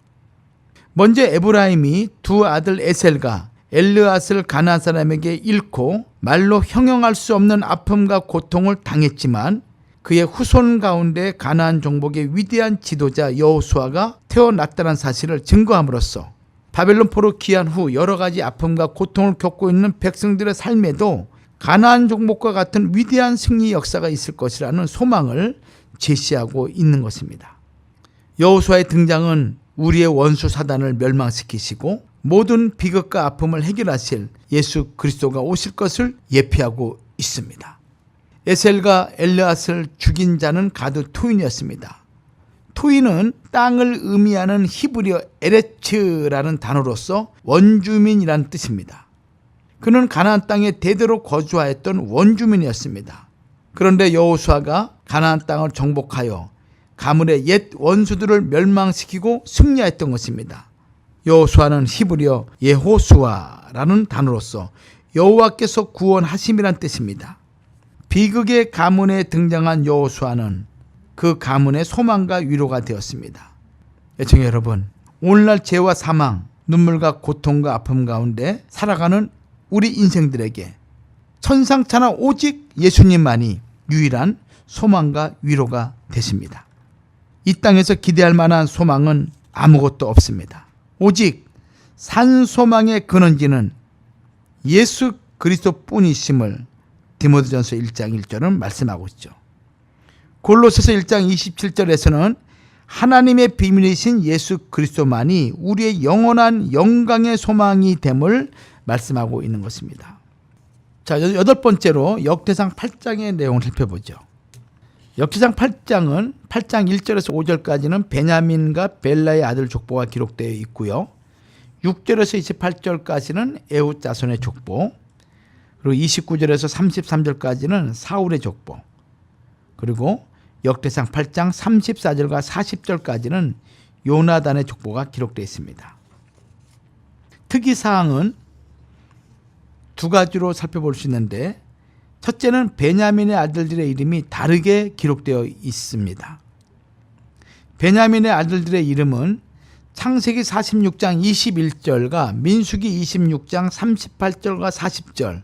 먼저 에브라임이 두 아들 에셀과 엘르앗을 가나안 사람에게 잃고 말로 형용할 수 없는 아픔과 고통을 당했지만 그의 후손 가운데 가나안 종복의 위대한 지도자 여호수아가 태어났다는 사실을 증거함으로써 바벨론 포로 귀환 후 여러 가지 아픔과 고통을 겪고 있는 백성들의 삶에도 가나안 종복과 같은 위대한 승리 역사가 있을 것이라는 소망을 제시하고 있는 것입니다. 여호수아의 등장은 우리의 원수 사단을 멸망시키시고 모든 비극과 아픔을 해결하실 예수 그리스도가 오실 것을 예표하고 있습니다. 에셀과 엘르앗을 죽인 자는 가드 토인이었습니다. 토인은 땅을 의미하는 히브리어 에레츠라는 단어로서 원주민이라는 뜻입니다. 그는 가나안 땅에 대대로 거주하였던 원주민이었습니다. 그런데 여호수아가 가나안 땅을 정복하여 가문의 옛 원수들을 멸망시키고 승리했던 것입니다. 여호수아는 히브리어 예호수아라는 단어로서 여호와께서 구원하심이란 뜻입니다. 비극의 가문에 등장한 여호수아는 그 가문의 소망과 위로가 되었습니다. 애청자 여러분, 오늘날 죄와 사망, 눈물과 고통과 아픔 가운데 살아가는 우리 인생들에게 천상천하 오직 예수님만이 유일한 소망과 위로가 되십니다. 이 땅에서 기대할 만한 소망은 아무것도 없습니다. 오직 산소망의 근원지는 예수 그리스도뿐이심을 디모데전서 1장 1절은 말씀하고 있죠. 골로새서 1장 27절에서는 하나님의 비밀이신 예수 그리스도만이 우리의 영원한 영광의 소망이 됨을 말씀하고 있는 것입니다. 자, 여덟 번째로 역대상 8장의 내용을 살펴보죠. 역대상 8장은 8장 1절에서 5절까지는 베냐민과 벨라의 아들 족보가 기록되어 있고요. 6절에서 28절까지는 에훗 자손의 족보, 그리고 29절에서 33절까지는 사울의 족보, 그리고 역대상 8장 34절과 40절까지는 요나단의 족보가 기록되어 있습니다. 특이사항은 두 가지로 살펴볼 수 있는데, 첫째는 베냐민의 아들들의 이름이 다르게 기록되어 있습니다. 베냐민의 아들들의 이름은 창세기 46장 21절과 민수기 26장 38절과 40절,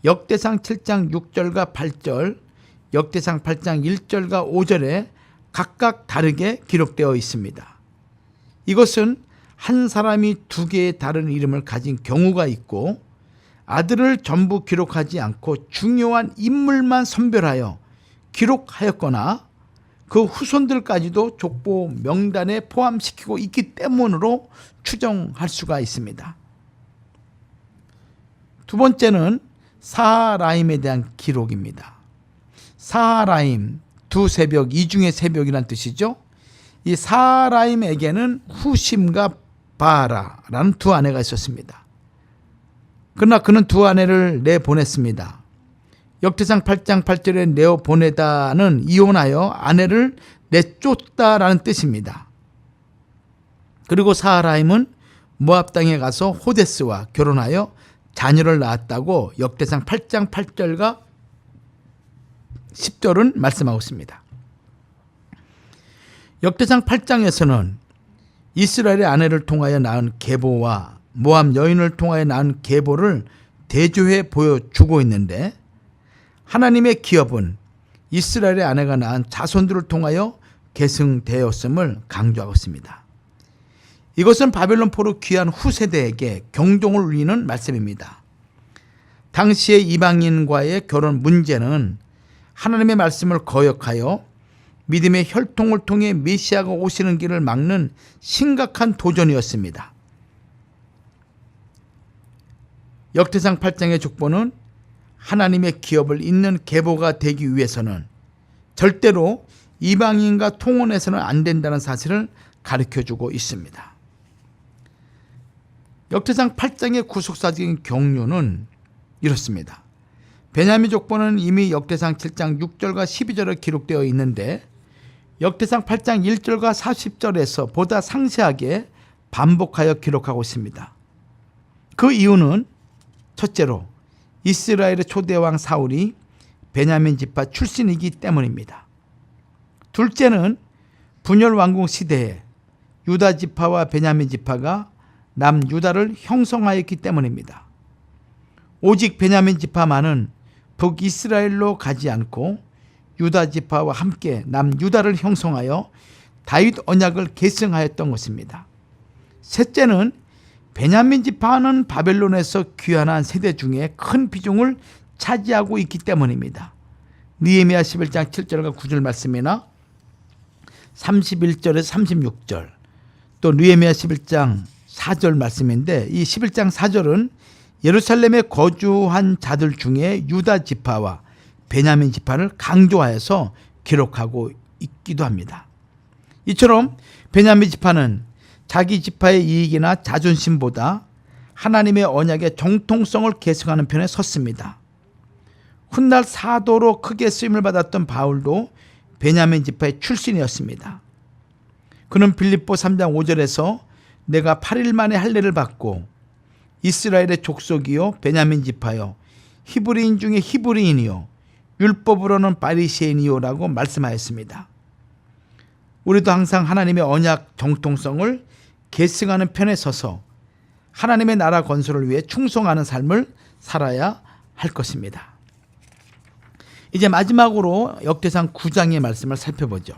역대상 7장 6절과 8절, 역대상 8장 1절과 5절에 각각 다르게 기록되어 있습니다. 이것은 한 사람이 두 개의 다른 이름을 가진 경우가 있고 아들을 전부 기록하지 않고 중요한 인물만 선별하여 기록하였거나 그 후손들까지도 족보 명단에 포함시키고 있기 때문으로 추정할 수가 있습니다. 두 번째는 사하라임에 대한 기록입니다. 사하라임, 두 새벽, 이중의 새벽이란 뜻이죠. 이 사하라임에게는 후심과 바라라는 두 아내가 있었습니다. 그러나 그는 두 아내를 내보냈습니다. 역대상 8장 8절에 내어보내다는 이혼하여 아내를 내쫓다라는 뜻입니다. 그리고 사하라임은 모압 땅에 가서 호데스와 결혼하여 자녀를 낳았다고 역대상 8장 8절과 10절은 말씀하고 있습니다. 역대상 8장에서는 이스라엘의 아내를 통하여 낳은 게보와 모압 여인을 통하여 낳은 게보를 대조해 보여주고 있는데, 하나님의 기업은 이스라엘의 아내가 낳은 자손들을 통하여 계승되었음을 강조하고 있습니다. 이것은 바벨론 포로 귀환 후 세대에게 경종을 울리는 말씀입니다. 당시의 이방인과의 결혼 문제는 하나님의 말씀을 거역하여 믿음의 혈통을 통해 메시아가 오시는 길을 막는 심각한 도전이었습니다. 역대상 8장의 족보는 하나님의 기업을 잇는 계보가 되기 위해서는 절대로 이방인과 통혼해서는 안 된다는 사실을 가르쳐주고 있습니다. 역대상 8장의 구속사적인 경륜은 이렇습니다. 베냐민 족보는 이미 역대상 7장 6절과 12절에 기록되어 있는데 역대상 8장 1절과 40절에서 보다 상세하게 반복하여 기록하고 있습니다. 그 이유는 첫째로 이스라엘의 초대왕 사울이 베냐민 지파 출신이기 때문입니다. 둘째는 분열 왕국 시대에 유다 지파와 베냐민 지파가 남유다를 형성하였기 때문입니다. 오직 베냐민 지파만은 북이스라엘로 가지 않고 유다 지파와 함께 남유다를 형성하여 다윗 언약을 계승하였던 것입니다. 셋째는 베냐민 지파는 바벨론에서 귀환한 세대 중에 큰 비중을 차지하고 있기 때문입니다. 느헤미야 11장 7절과 9절 말씀이나 31절에서 36절, 또 느헤미야 11장 4절 말씀인데 이 11장 4절은 예루살렘에 거주한 자들 중에 유다 지파와 베냐민 지파를 강조하여서 기록하고 있기도 합니다. 이처럼 베냐민 지파는 자기 지파의 이익이나 자존심보다 하나님의 언약의 정통성을 계승하는 편에 섰습니다. 훗날 사도로 크게 쓰임을 받았던 바울도 베냐민 지파의 출신이었습니다. 그는 빌립보 3장 5절에서 내가 8일 만에 할례를 받고 이스라엘의 족속이요 베냐민 지파요 히브리인 중에 히브리인이요 율법으로는 바리새인이요 라고 말씀하였습니다. 우리도 항상 하나님의 언약 정통성을 계승하는 편에 서서 하나님의 나라 건설을 위해 충성하는 삶을 살아야 할 것입니다. 이제 마지막으로 역대상 9장의 말씀을 살펴보죠.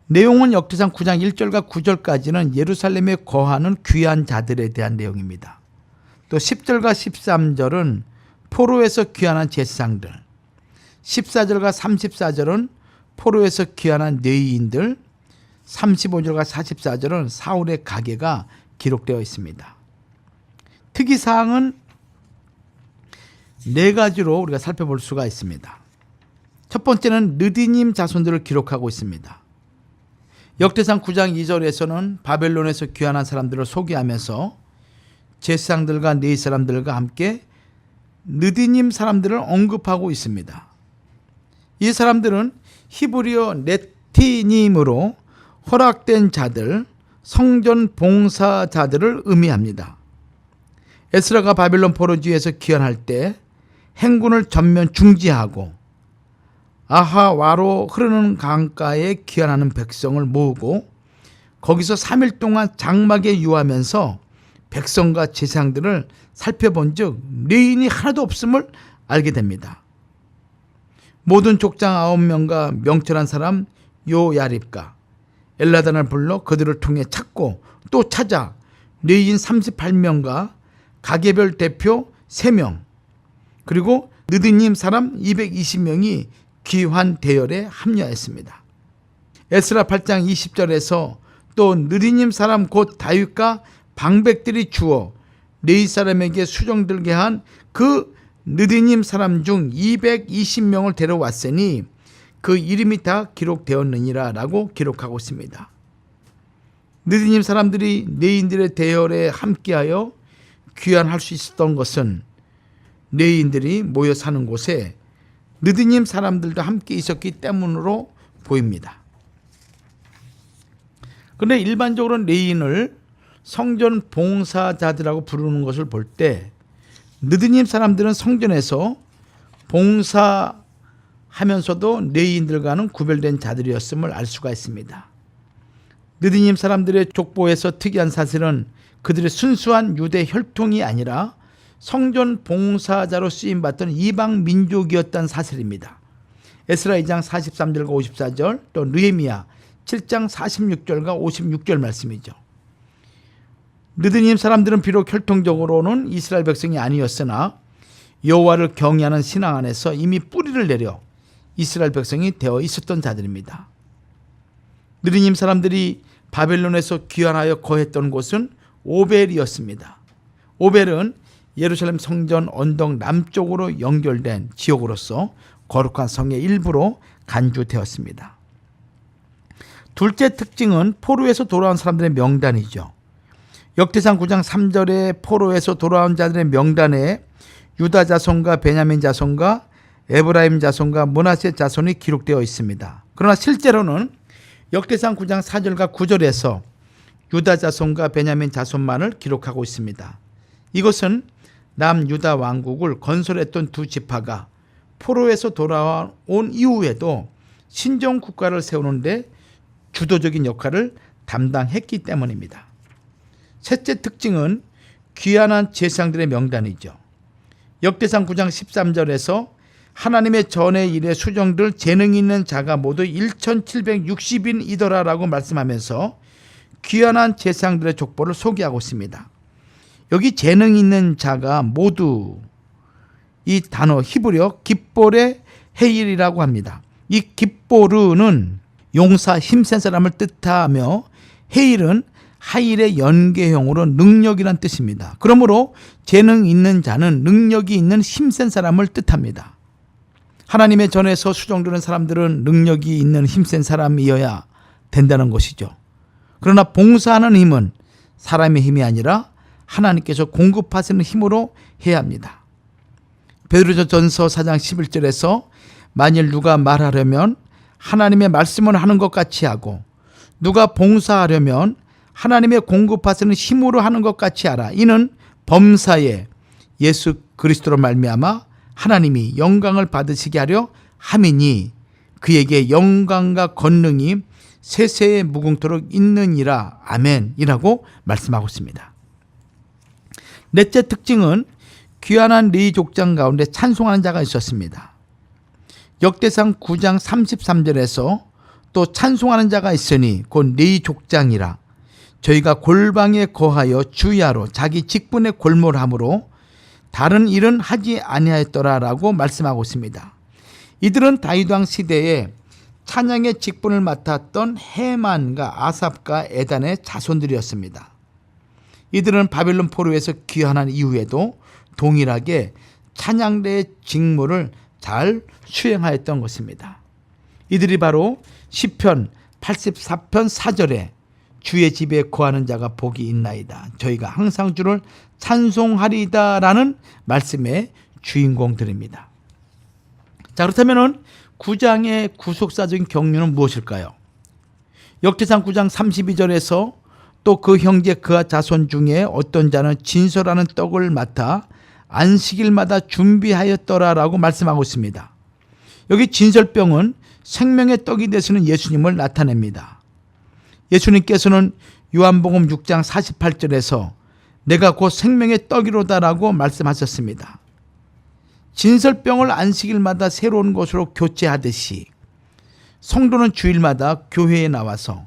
내용은 역대상 9장 1절과 9절까지는 예루살렘에 거하는 귀한 자들에 대한 내용입니다. 또 10절과 13절은 포로에서 귀환한 제사장들, 14절과 34절은 포로에서 귀환한 레위인들, 35절과 44절은 사울의 가계가 기록되어 있습니다. 특이사항은 4가지로 우리가 살펴볼 수가 있습니다. 첫 번째는 느디님 자손들을 기록하고 있습니다. 역대상 9장 2절에서는 바벨론에서 귀환한 사람들을 소개하면서 제사장들과 레위 사람들과 함께 느디님 사람들을 언급하고 있습니다. 이 사람들은 히브리어 네티님으로 허락된 자들, 성전 봉사자들을 의미합니다. 에스라가 바벨론 포로지에서 귀환할 때 행군을 전면 중지하고 아하와로 흐르는 강가에 귀환하는 백성을 모으고 거기서 3일 동안 장막에 유하면서 백성과 제사장들을 살펴본 즉 레인이 하나도 없음을 알게 됩니다. 모든 족장 9명과 명철한 사람 요야립과 엘라단을 불러 그들을 통해 찾고 또 찾아 레인 38명과 가계별 대표 3명 그리고 느디님 사람 220명이 귀환 대열에 합류했습니다. 에스라 8장 20절에서 또 느디님 사람 곧 다윗과 방백들이 주어 레위 사람에게 수종들게 한 그 느디님 사람 중 220명을 데려왔으니 그 이름이 다 기록되었느니라 라고 기록하고 있습니다. 느디님 사람들이 레위인들의 대열에 함께하여 귀환할 수 있었던 것은 레위인들이 모여 사는 곳에 느디님 사람들도 함께 있었기 때문으로 보입니다. 그런데 일반적으로 레위인을 성전 봉사자들이라고 부르는 것을 볼 때 느디님 사람들은 성전에서 봉사하면서도 레위인들과는 구별된 자들이었음을 알 수가 있습니다. 느디님 사람들의 족보에서 특이한 사실은 그들의 순수한 유대 혈통이 아니라 성전 봉사자로 쓰임받던 이방 민족이었다는 사실입니다. 에스라 2장 43절과 54절 또 느헤미야 7장 46절과 56절 말씀이죠. 느디님 사람들은 비록 혈통적으로는 이스라엘 백성이 아니었으나 여호와를 경외하는 신앙 안에서 이미 뿌리를 내려 이스라엘 백성이 되어 있었던 자들입니다. 느디님 사람들이 바벨론에서 귀환하여 거했던 곳은 오벨이었습니다. 오벨은 예루살렘 성전 언덕 남쪽으로 연결된 지역으로서 거룩한 성의 일부로 간주되었습니다. 둘째 특징은 포로에서 돌아온 사람들의 명단이죠. 역대상 9장 3절에 포로에서 돌아온 자들의 명단에 유다 자손과 베냐민 자손과 에브라임 자손과 므낫세 자손이 기록되어 있습니다. 그러나 실제로는 역대상 9장 4절과 9절에서 유다 자손과 베냐민 자손만을 기록하고 있습니다. 이것은 남유다 왕국을 건설했던 두 지파가 포로에서 돌아온 이후에도 신정 국가를 세우는데 주도적인 역할을 담당했기 때문입니다. 셋째 특징은 귀환한 제사장들의 명단이죠. 역대상 9장 13절에서 하나님의 전의 일에 수정될 재능 있는 자가 모두 1760인이더라라고 말씀하면서 귀환한 제사장들의 족보를 소개하고 있습니다. 여기 재능 있는 자가 모두 이 단어 히브리어 깁볼의 헤일이라고 합니다. 이 깁보르는 용사 힘센 사람을 뜻하며 헤일은 하일의 연계형으로 능력이란 뜻입니다. 그러므로 재능 있는 자는 능력이 있는 힘센 사람을 뜻합니다. 하나님의 전에서 수종되는 사람들은 능력이 있는 힘센 사람이어야 된다는 것이죠. 그러나 봉사하는 힘은 사람의 힘이 아니라 하나님께서 공급하시는 힘으로 해야 합니다. 베드로전서 4장 11절에서 만일 누가 말하려면 하나님의 말씀을 하는 것 같이 하고 누가 봉사하려면 하나님의 공급하시는 힘으로 하는 것 같이 하라. 이는 범사에 예수 그리스도로 말미암아 하나님이 영광을 받으시게 하려 함이니 그에게 영광과 권능이 세세에 무궁토록 있느니라. 아멘이라고 말씀하고 있습니다. 넷째 특징은 귀환한 레위 족장 가운데 찬송하는 자가 있었습니다. 역대상 9장 33절에서 또 찬송하는 자가 있으니 곧 레위 족장이라. 저희가 골방에 거하여 주야로 자기 직분에 골몰함으로 다른 일은 하지 아니하였더라라고 말씀하고 있습니다. 이들은 다윗 왕 시대에 찬양의 직분을 맡았던 헤만과 아삽과 에단의 자손들이었습니다. 이들은 바벨론 포로에서 귀환한 이후에도 동일하게 찬양대의 직무를 잘 수행하였던 것입니다. 이들이 바로 시편 84편 4절에 주의 집에 거하는 자가 복이 있나이다. 저희가 항상 주를 찬송하리다라는 말씀의 주인공들입니다. 자, 그렇다면 9장의 구속사적인 경륜은 무엇일까요? 역대상 9장 32절에서 또 그 형제 그와 자손 중에 어떤 자는 진설하는 떡을 맡아 안식일마다 준비하였더라라고 말씀하고 있습니다. 여기 진설병은 생명의 떡이 되시는 예수님을 나타냅니다. 예수님께서는 요한복음 6장 48절에서 내가 곧 생명의 떡이로다라고 말씀하셨습니다. 진설병을 안식일마다 새로운 것으로 교체하듯이 성도는 주일마다 교회에 나와서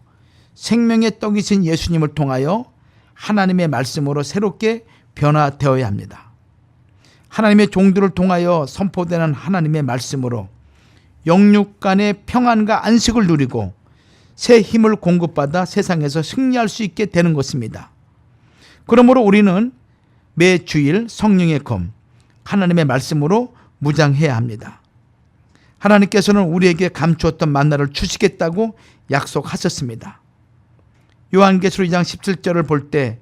생명의 떡이신 예수님을 통하여 하나님의 말씀으로 새롭게 변화되어야 합니다. 하나님의 종들을 통하여 선포되는 하나님의 말씀으로 영육 간의 평안과 안식을 누리고 새 힘을 공급받아 세상에서 승리할 수 있게 되는 것입니다. 그러므로 우리는 매 주일 성령의 검, 하나님의 말씀으로 무장해야 합니다. 하나님께서는 우리에게 감추었던 만나를 주시겠다고 약속하셨습니다. 요한계시록 2장 17절을 볼 때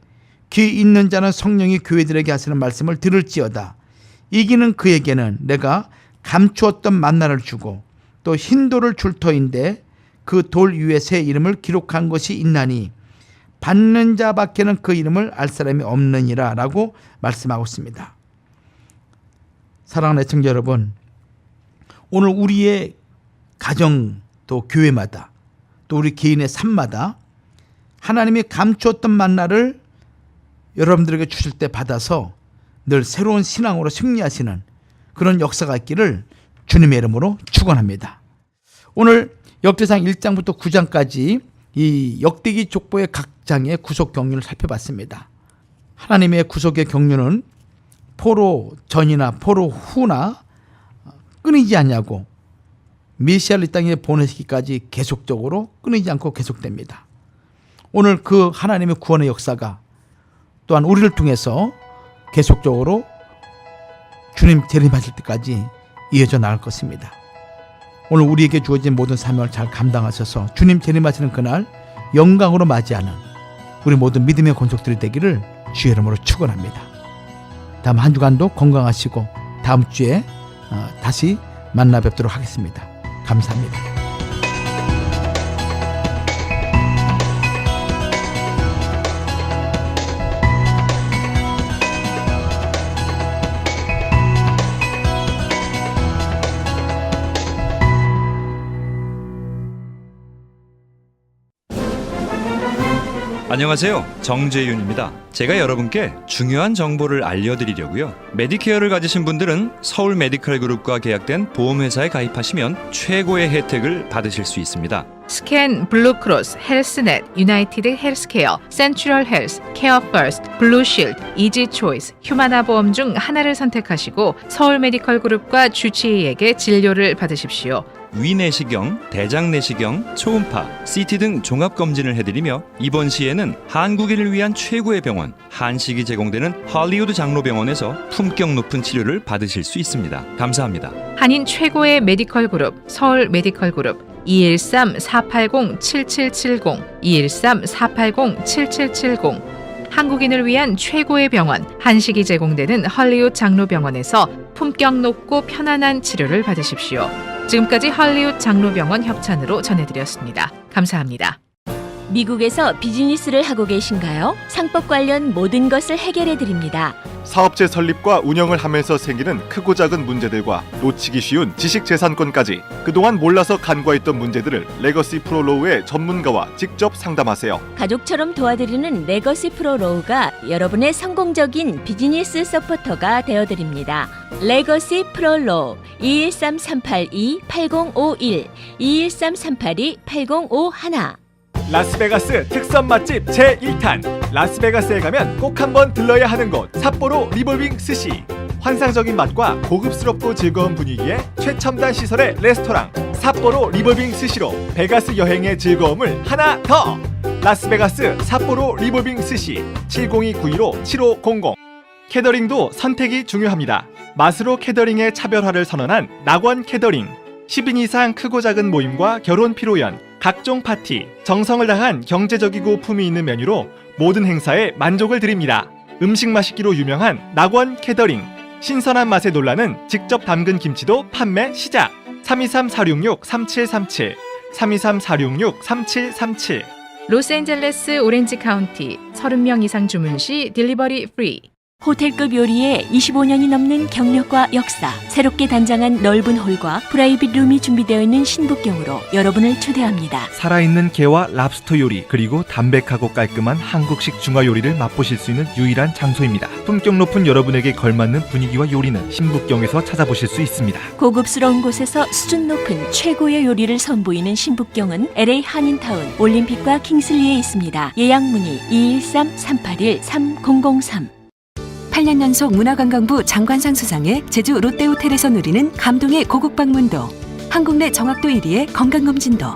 귀 있는 자는 성령이 교회들에게 하시는 말씀을 들을지어다. 이기는 그에게는 내가 감추었던 만나를 주고 또 흰 돌을 줄 터인데 그 돌 위에 새 이름을 기록한 것이 있나니 받는 자밖에는 그 이름을 알 사람이 없느니라 라고 말씀하고 있습니다. 사랑하는 애청자 여러분, 오늘 우리의 가정 또 교회마다 또 우리 개인의 삶마다 하나님이 감추었던 만나를 여러분들에게 주실 때 받아서 늘 새로운 신앙으로 승리하시는 그런 역사가 있기를 주님의 이름으로 축원합니다. 오늘 역대상 1장부터 9장까지 이 역대기 족보의 각 장의 구속 경륜을 살펴봤습니다. 하나님의 구속의 경륜은 포로 전이나 포로 후나 끊이지 않냐고 메시아를 이 땅에 보내시기까지 계속적으로 끊이지 않고 계속됩니다. 오늘 그 하나님의 구원의 역사가 또한 우리를 통해서 계속적으로 주님 재림하실 때까지 이어져 나갈 것입니다. 오늘 우리에게 주어진 모든 사명을 잘 감당하셔서 주님 재림하시는 그날 영광으로 맞이하는 우리 모든 믿음의 권속들이 되기를 주의 이름으로 축원합니다. 다음 한 주간도 건강하시고 다음 주에 다시 만나 뵙도록 하겠습니다. 감사합니다. 안녕하세요. 정재윤입니다. 제가 여러분께 중요한 정보를 알려드리려고요. 메디케어를 가지신 분들은 서울 메디컬 그룹과 계약된 보험회사에 가입하시면 최고의 혜택을 받으실 수 있습니다. 스캔, 블루크로스, 헬스넷, 유나이티드 헬스케어, 센트럴 헬스, 케어 퍼스트, 블루실드, 이지 초이스, 휴마나 보험 중 하나를 선택하시고 서울 메디컬 그룹과 주치의에게 진료를 받으십시오. 위내시경, 대장내시경, 초음파, CT 등 종합검진을 해드리며 이번 시에는 한국인을 위한 최고의 병원 한식이 제공되는 할리우드 장로병원에서 품격 높은 치료를 받으실 수 있습니다. 감사합니다. 한인 최고의 메디컬 그룹 서울 메디컬 그룹 213-480-7770 213-480-7770 한국인을 위한 최고의 병원 한식이 제공되는 할리우드 장로병원에서 품격 높고 편안한 치료를 받으십시오. 지금까지 할리우드 장로병원 협찬으로 전해드렸습니다. 감사합니다. 미국에서 비즈니스를 하고 계신가요? 상법 관련 모든 것을 해결해 드립니다. 사업체 설립과 운영을 하면서 생기는 크고 작은 문제들과 놓치기 쉬운 지식재산권까지 그동안 몰라서 간과했던 문제들을 레거시 프로로우의 전문가와 직접 상담하세요. 가족처럼 도와드리는 레거시 프로로우가 여러분의 성공적인 비즈니스 서포터가 되어드립니다. 레거시 프로로우 213-382-8051 213-382-8051 라스베가스 특선 맛집 제1탄 라스베가스에 가면 꼭 한번 들러야 하는 곳 삿포로 리볼빙 스시. 환상적인 맛과 고급스럽고 즐거운 분위기의 최첨단 시설의 레스토랑 삿포로 리볼빙 스시로 베가스 여행의 즐거움을 하나 더. 라스베가스 삿포로 리볼빙 스시 702-915-7500. 캐더링도 선택이 중요합니다. 맛으로 캐더링의 차별화를 선언한 낙원 캐더링. 10인 이상 크고 작은 모임과 결혼 피로연, 각종 파티, 정성을 다한 경제적이고 품위 있는 메뉴로 모든 행사에 만족을 드립니다. 음식 맛있기로 유명한 낙원 캐더링. 신선한 맛에 놀라는 직접 담근 김치도 판매 시작. 323-466-3737 323-466-3737 로스앤젤레스 오렌지 카운티 30명 이상 주문 시 딜리버리 프리. 호텔급 요리에 25년이 넘는 경력과 역사, 새롭게 단장한 넓은 홀과 프라이빗 룸이 준비되어 있는 신북경으로 여러분을 초대합니다. 살아있는 게와 랍스터 요리 그리고 담백하고 깔끔한 한국식 중화 요리를 맛보실 수 있는 유일한 장소입니다. 품격 높은 여러분에게 걸맞는 분위기와 요리는 신북경에서 찾아보실 수 있습니다. 고급스러운 곳에서 수준 높은 최고의 요리를 선보이는 신북경은 LA 한인타운 올림픽과 킹슬리에 있습니다. 예약 문의 213-381-3003 8년 연속 문화관광부 장관상 수상의 제주 롯데호텔에서 누리는 감동의 고국 방문도, 한국 내 정확도 1위의 건강검진도,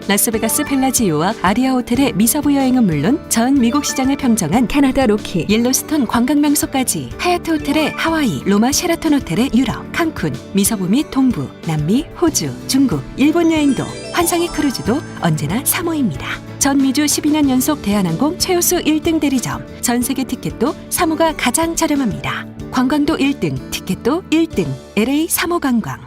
라스베가스 펠라지오와 아리아 호텔의 미사부 여행은 물론 전 미국 시장을 평정한 캐나다 로키, 옐로스톤 관광명소까지 하얏트 호텔의 하와이, 로마 셰라톤 호텔의 유럽, 칸쿤, 미서부 및 동부, 남미, 호주, 중국, 일본 여행도, 환상의 크루즈도 언제나 3호입니다. 전 미주 12년 연속 대한항공 최우수 1등 대리점, 전 세계 티켓도 3호가 가장 저렴합니다. 관광도 1등, 티켓도 1등, LA 3호 관광.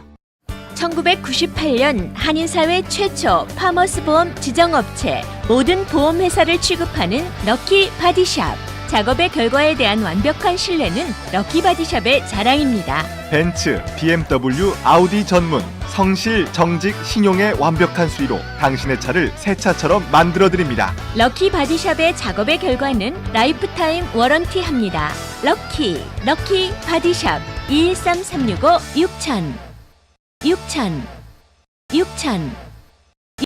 1998년 한인사회 최초 파머스 보험 지정업체, 모든 보험회사를 취급하는 럭키 바디샵. 작업의 결과에 대한 완벽한 신뢰는 럭키 바디샵의 자랑입니다. 벤츠, BMW, 아우디 전문, 성실, 정직, 신용의 완벽한 수리로 당신의 차를 새 차처럼 만들어드립니다. 럭키 바디샵의 작업의 결과는 라이프타임 워런티합니다. 럭키 바디샵 213-365-6000 6000